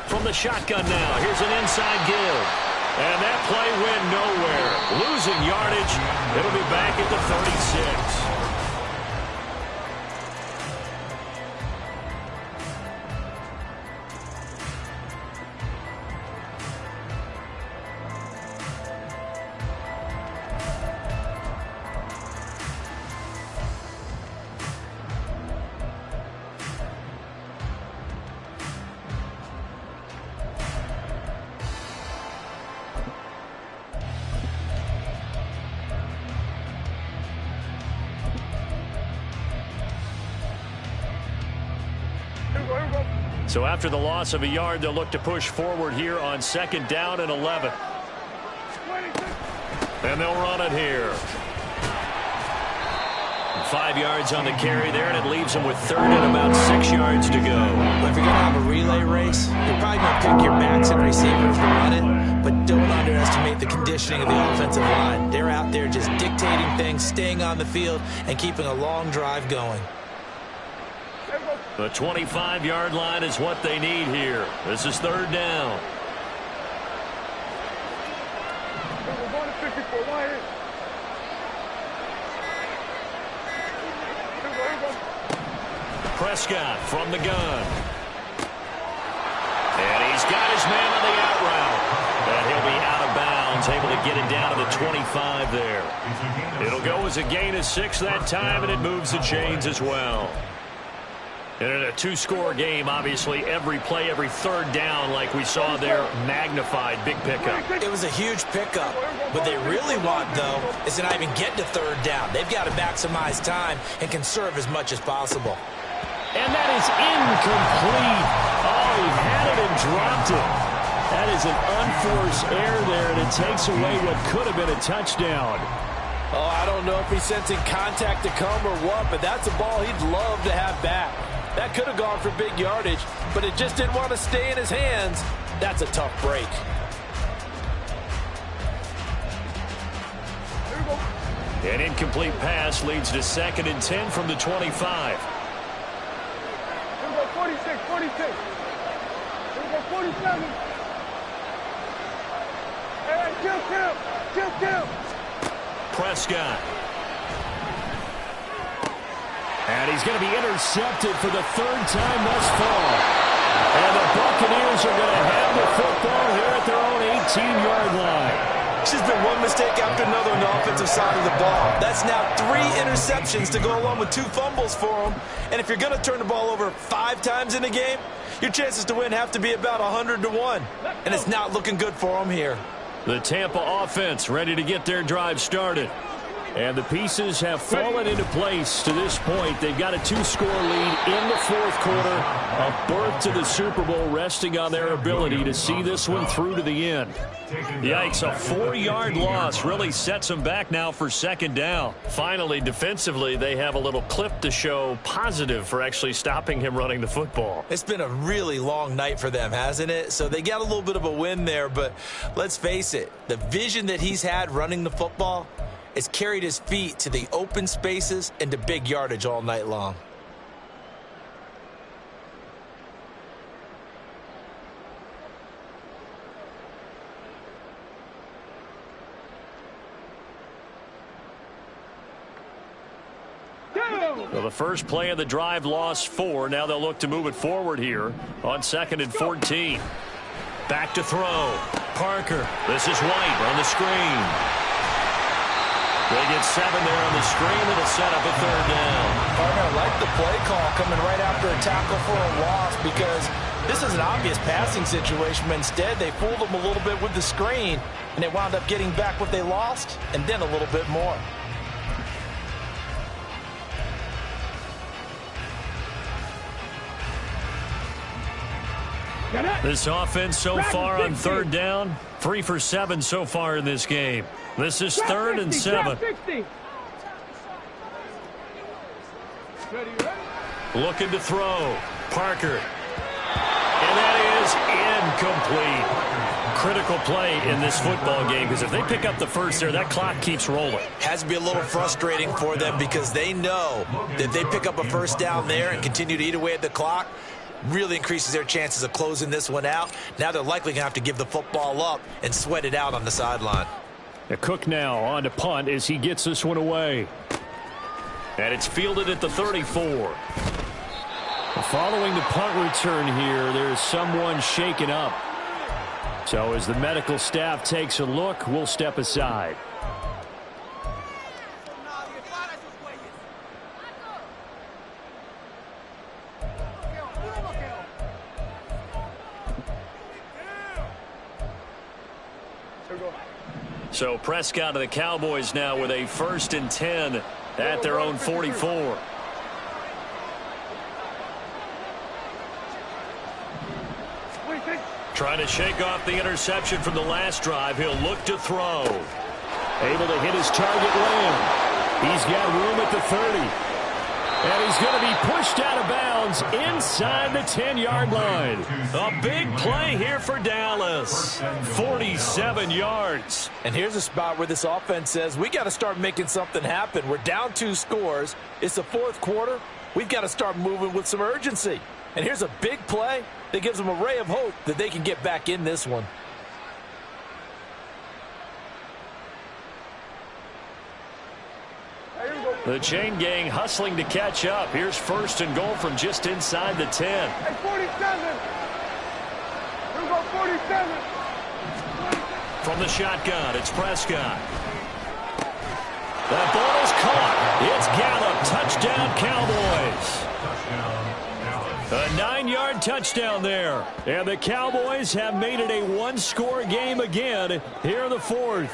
From the shotgun now, here's an inside give. And that play went nowhere. Losing yardage. It'll be back at the 36. So after the loss of a yard, they'll look to push forward here on 2nd down and 11. And they'll run it here. 5 yards on the carry there, and it leaves them with 3rd and about 6 yards to go. If you're going to have a relay race, you're probably going to pick your backs and receivers to run it, but don't underestimate the conditioning of the offensive line. They're out there just dictating things, staying on the field, and keeping a long drive going. The 25-yard line is what they need here. This is 3rd down. Prescott from the gun. And he's got his man on the out route. And he'll be out of bounds, able to get it down to the 25 there. It'll go as a gain of 6 that time, and it moves the chains as well. And in a 2-score game, obviously, every play, every 3rd down, like we saw there, magnified, big pickup. It was a huge pickup. What they really want, though, is to not even get to 3rd down. They've got to maximize time and conserve as much as possible. And that is incomplete. Oh, he had it and dropped it. That is an unforced error there, and it takes away what could have been a touchdown. Oh, I don't know if he's sensing contact to come or what, but that's a ball he'd love to have back. That could have gone for big yardage, but it just didn't want to stay in his hands. That's a tough break. An incomplete pass leads to 2nd and 10 from the 25. 46, 47. Hey, kill. Prescott. And he's going to be intercepted for the 3rd time thus far. And the Buccaneers are going to have the football here at their own 18-yard line. It's just been one mistake after another on the offensive side of the ball. That's now 3 interceptions to go along with 2 fumbles for them. And if you're going to turn the ball over 5 times in a game, your chances to win have to be about 100-1. And it's not looking good for them here. The Tampa offense ready to get their drive started. And the pieces have fallen into place to this point. They've got a 2-score lead in the 4th quarter. A berth to the Super Bowl resting on their ability to see this one through to the end. Yikes, a 4-yard loss really sets them back now for 2nd down. Finally, defensively, they have a little clip to show positive for actually stopping him running the football. It's been a really long night for them, hasn't it? So they got a little bit of a win there, but let's face it, the vision that he's had running the football has carried his feet to the open spaces and to big yardage all night long. Well, the first play of the drive lost 4. Now they'll look to move it forward here on 2nd and 14. Back to throw. Parker. This is White on the screen. They get 7 there on the screen. It'll set up a 3rd down. Partner, I like the play call coming right after a tackle for a loss because This is an obvious passing situation, but instead they fooled them a little bit with the screen, and they wound up getting back what they lost, and then a little bit more. This offense so far on third down, 3 for 7 so far in this game. This is 3rd and 7. Looking to throw. Parker. And that is incomplete. Critical play in this football game, because if they pick up the first there, that clock keeps rolling. Has to be a little frustrating for them because they know that if they pick up a first down there and continue to eat away at the clock, really increases their chances of closing this one out. Now they're likely going to have to give the football up and sweat it out on the sideline. Cook now on to punt as he gets this one away. And it's fielded at the 34. Following the punt return here, there's someone shaken up. So as the medical staff takes a look, we'll step aside. So Prescott of the Cowboys now with a 1st and 10 at their own 44. Trying to shake off the interception from the last drive. He'll look to throw. Able to hit his target Lamb. He's got room at the 30. And he's going to be pushed out of bounds inside the 10-yard line. A big play here for Dallas. 47 yards. And here's a spot where this offense says, we got to start making something happen. We're down 2 scores. It's the 4th quarter. We've got to start moving with some urgency. And here's a big play that gives them a ray of hope that they can get back in this one. The chain gang hustling to catch up. Here's 1st and goal from just inside the 10. Hey, 47. Here we go, 47. From the shotgun, it's Prescott. That ball is caught. It's Gallup. Touchdown, Cowboys. A 9-yard touchdown there. And the Cowboys have made it a 1-score game again here in the 4th.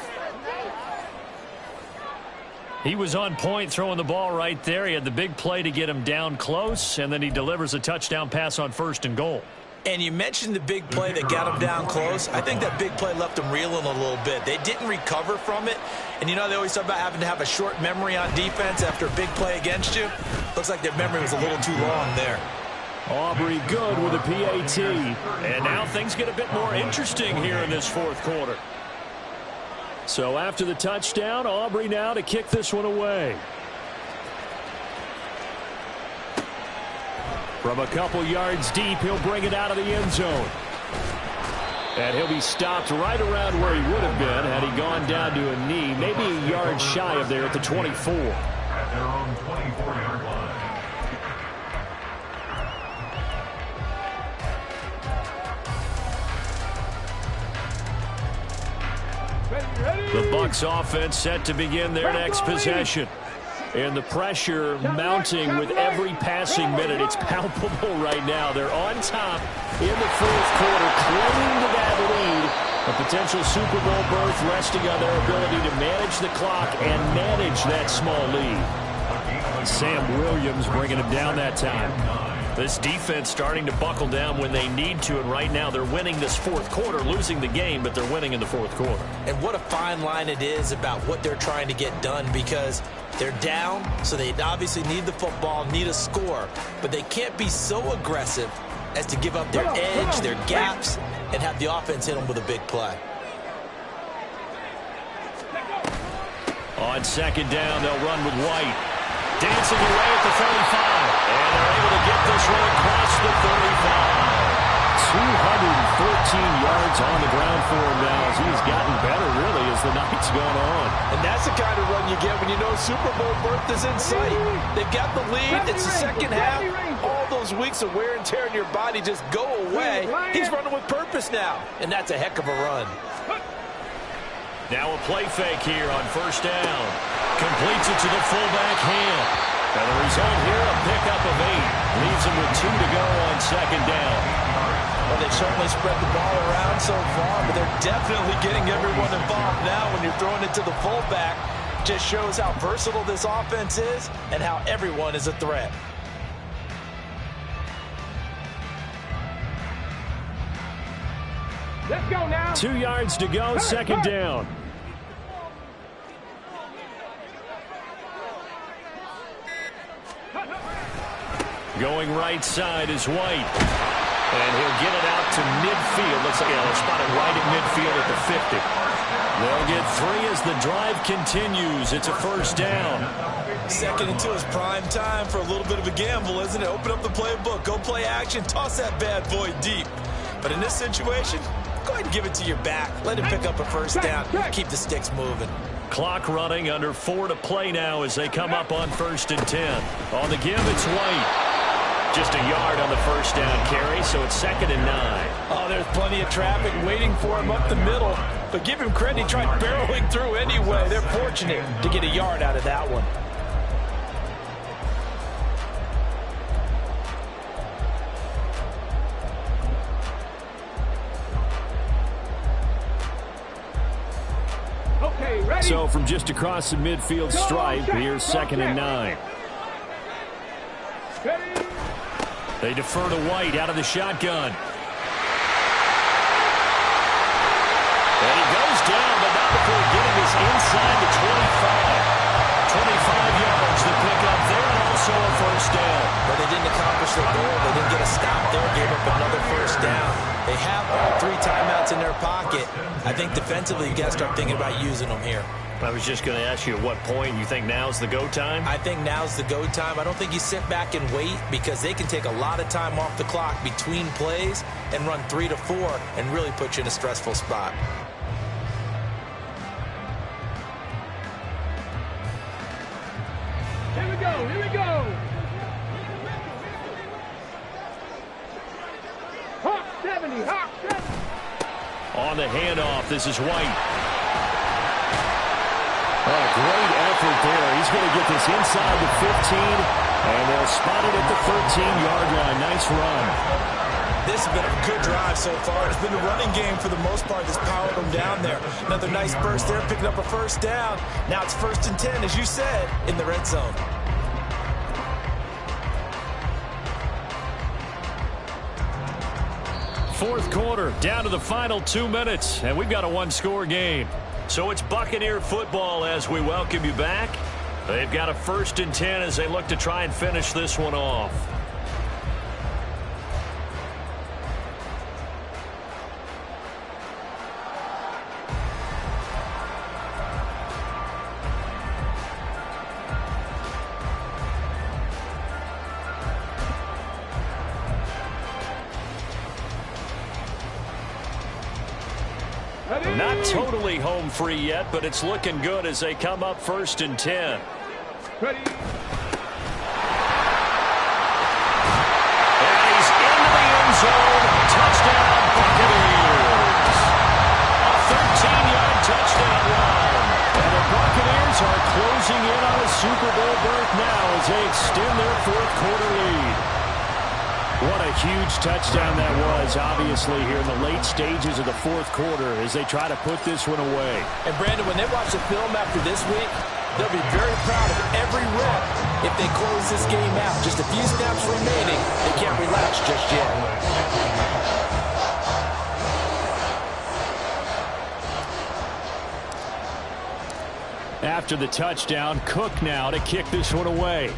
He was on point throwing the ball right there. He had the big play to get him down close, and then he delivers a touchdown pass on 1st and goal. And you mentioned the big play that got him down close. I think that big play left him reeling a little bit. They didn't recover from it. And you know, they always talk about having to have a short memory on defense after a big play against you. Looks like their memory was a little too long there. Aubrey good with a PAT. And now things get a bit more interesting here in this 4th quarter. So after the touchdown, Aubrey now to kick this one away. From a couple yards deep, he'll bring it out of the end zone. And he'll be stopped right around where he would have been had he gone down to a knee, maybe a yard shy of there at the 24. At their own 24-yard line. The Bucs offense set to begin their next possession. And the pressure mounting with every passing minute. It's palpable right now. They're on top in the 4th quarter, clinging to that lead. A potential Super Bowl berth resting on their ability to manage the clock and manage that small lead. Sam Williams bringing him down that time. This defense starting to buckle down when they need to, and right now they're winning this 4th quarter, losing the game, but they're winning in the 4th quarter. And what a fine line it is about what they're trying to get done, because they're down, so they obviously need the football, need a score, but they can't be so aggressive as to give up their edge, their gaps, and have the offense hit them with a big play. On 2nd down, they'll run with White. Dancing away at the 35. And they're able to get this one across the 35. 214 yards on the ground for him now as he's gotten better, really, as the night's gone on. And that's the kind of run you get when you know Super Bowl berth is in sight. They've got the lead. It's the second half. All those weeks of wear and tear in your body just go away. He's running with purpose now, and that's a heck of a run. Now a play fake here on 1st down. Completes it to the fullback hand. And the result here, a pickup of 8. Leaves him with 2 to go on 2nd down. Well, they've certainly spread the ball around so far, but they're definitely getting everyone involved now when you're throwing it to the fullback. Just shows how versatile this offense is and how everyone is a threat. Let's go now. 2 yards to go, second down. Going right side is White. And he'll get it out to midfield. Looks like they'll spot it right at midfield at the 50. They'll get 3 as the drive continues. It's a first down. 2nd and 2 is prime time for a little bit of a gamble, isn't it? Open up the playbook, go play action, toss that bad boy deep. But in this situation, go ahead and give it to your back. Let him pick up a first down. Keep the sticks moving. Clock running, under 4 to play now as they come up on 1st and 10. On the give, it's White. Just a yard on the first down carry, so it's 2nd and 9. Oh, there's plenty of traffic waiting for him up the middle. But give him credit, he tried barreling through anyway. They're fortunate to get a yard out of that one. Okay, ready. So from just across the midfield stripe, here's 2nd and 9. Ready. They defer to White out of the shotgun. And he goes down, but not before getting us inside the 25. 25 yards to pick up there, and also a first down. But they didn't accomplish their goal. They didn't get a stop there, gave up another first down. They have all 3 timeouts in their pocket. I think defensively you got to start thinking about using them here. I was just going to ask you at what point you think now's the go time? I think now's the go time. I don't think you sit back and wait because they can take a lot of time off the clock between plays and run 3 to 4 and really put you in a stressful spot. Here we go. Here we go. Hawk 70. Hawk 70. On the handoff, this is White. Oh, great effort there. He's going to get this inside the 15, and they'll spot it at the 13-yard line. Nice run. This has been a good drive so far. It's been the running game for the most part that's powered them down there. Another nice burst there, picking up a first down. Now it's 1st and 10, as you said, in the red zone. Fourth quarter, down to the final 2 minutes, and we've got a one-score game. So it's Buccaneer football as we welcome you back. They've got a 1st and 10 as they look to try and finish this one off. Not totally home free yet, but it's looking good as they come up 1st and 10. Ready. And he's into the end zone. Touchdown, Buccaneers. A 13-yard touchdown run. And the Buccaneers are closing in on a Super Bowl berth now as they extend their 4th quarter lead. What a huge touchdown that was, obviously, here in the late stages of the 4th quarter as they try to put this one away. And, Brandon, when they watch the film after this week, they'll be very proud of every rep if they close this game out. Just a few snaps remaining. They can't relax just yet. After the touchdown, Cook now to kick this one away.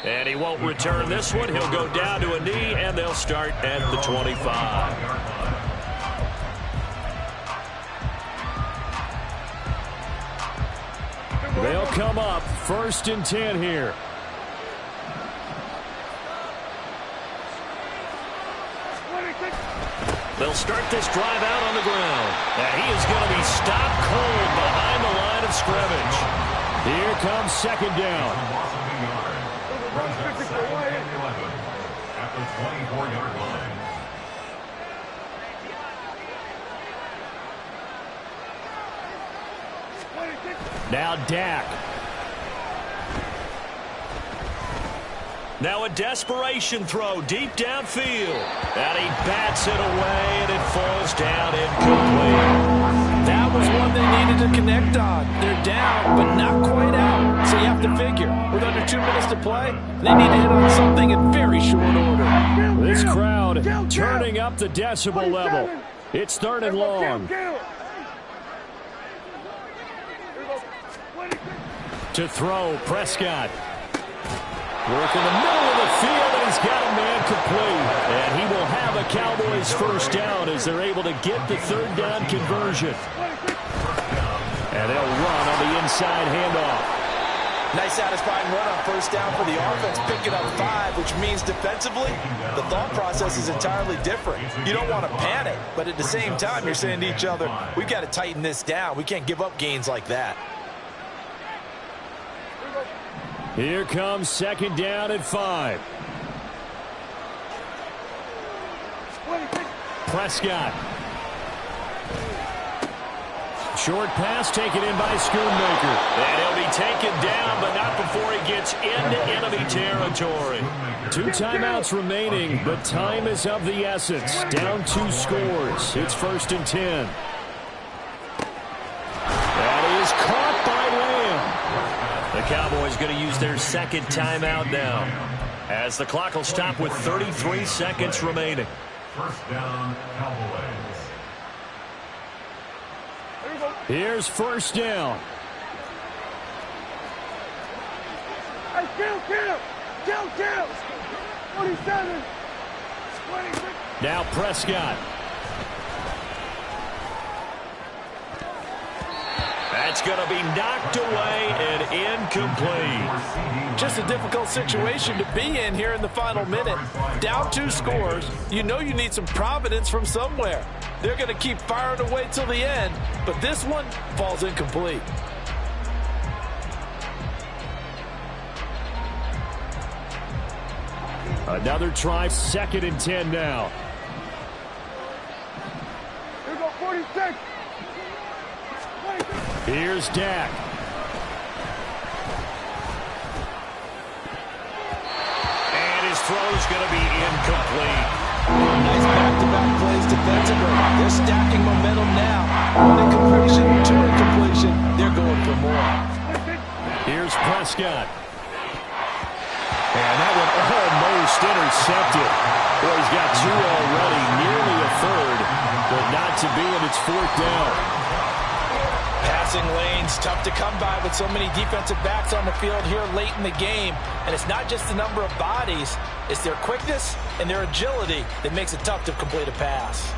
And he won't return this one. He'll go down to a knee, and they'll start at the 25. They'll come up 1st and 10 here. They'll start this drive out on the ground. And he is going to be stopped cold behind the line of scrimmage. Here comes 2nd down. At the 24-yard line. Now Dak. Now a desperation throw deep downfield. And he bats it away, and it falls down incomplete. That was one they needed to connect on. They're down, but not quite out. So you have to figure, with under 2 minutes to play, they need to hit on something in very short order. This crowd turning up the decibel level. It's 3rd and long. To throw, Prescott. Work in the middle of the field, and he's got a man complete. And he will have a Cowboys first down as they're able to get the 3rd down conversion. And they'll run on the inside handoff. Nice satisfying run on first down for the offense, picking up 5, which means defensively, the thought process is entirely different. You don't want to panic, but at the same time, you're saying to each other, we've got to tighten this down. We can't give up gains like that. Here comes 2nd down and 5. Prescott. Short pass taken in by Schoonmaker. And he'll be taken down, but not before he gets into enemy territory. 2 timeouts remaining, but time is of the essence. Down 2 scores. It's 1st and 10. That is caught by Lamb. The Cowboys going to use their 2nd timeout now, as the clock will stop with 33 seconds remaining. First down, Cowboys. Here's 1st down. Hey, kill! 27, 26. Now Prescott. That's going to be knocked away and incomplete. Just a difficult situation to be in here in the final minute. Down 2 scores. You know you need some providence from somewhere. They're going to keep firing away till the end, but this one falls incomplete. Another try, 2nd and 10 now. Here we go, 46. Here's Dak. And his throw's going to be incomplete. Nice back-to-back plays defensively. They're stacking momentum now. 1 incompletion, 2 incompletion. They're going for more. Here's Prescott. And that one almost intercepted. Boy, he's got 2 already, nearly a 3rd, but not to be, and it's 4th down. Passing lanes, tough to come by with so many defensive backs on the field here late in the game. And it's not just the number of bodies, it's their quickness and their agility that makes it tough to complete a pass.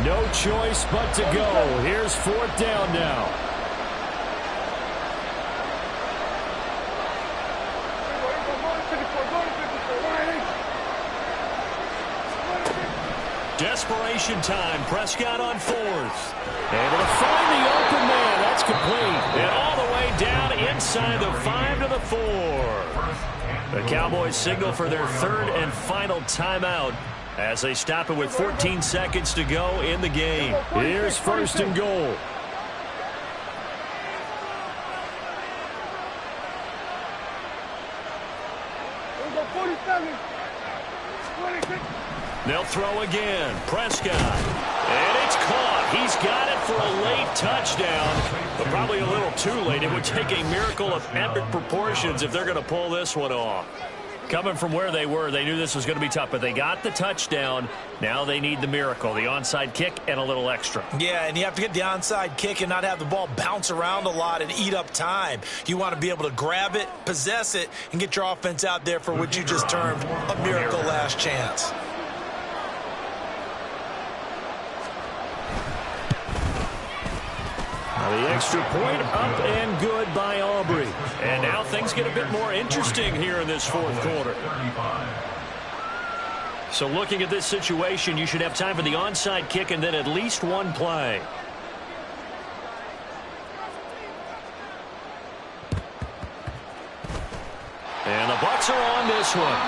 No choice but to go. Here's 4th down now. Desperation time. Prescott on 4th. Able to find the open man. That's complete. And all the way down inside the 5 to the 4. The Cowboys signal for their 3rd and final timeout as they stop it with 14 seconds to go in the game. Here's 1st and goal. Here we go, 47. 26. They'll throw again. Prescott. And it's caught. He's got it for a late touchdown, but probably a little too late. It would take a miracle of epic proportions if they're going to pull this one off. Coming from where they were, they knew this was going to be tough, but they got the touchdown. Now they need the miracle, the onside kick and a little extra. Yeah, and you have to get the onside kick and not have the ball bounce around a lot and eat up time. You want to be able to grab it, possess it, and get your offense out there for what you just termed a miracle last chance. The extra point up and good by Aubrey. And now things get a bit more interesting here in this 4th quarter. So looking at this situation, you should have time for the onside kick and then at least 1 play. And the Bucs are on this one.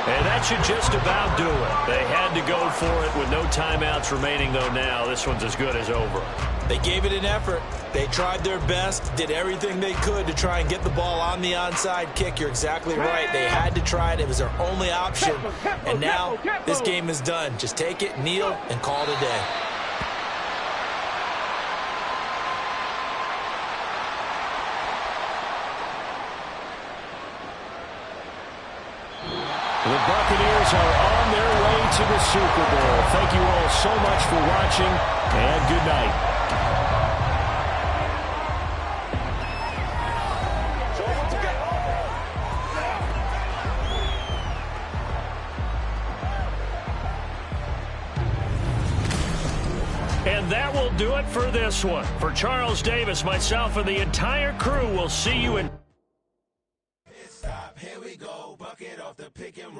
And that should just about do it. They had to go for it with no timeouts remaining, though now. This one's as good as over. They gave it an effort. They tried their best, did everything they could to try and get the ball on the onside kick. You're exactly right. They had to try it. It was their only option. And now this game is done. Just take it, kneel, and call it a day. The Buccaneers are on their way to the Super Bowl. Thank you all so much for watching, and good night. And that will do it for this one. For Charles Davis, myself, and the entire crew, we'll see you in... Here we go, bucket off the pick and roll.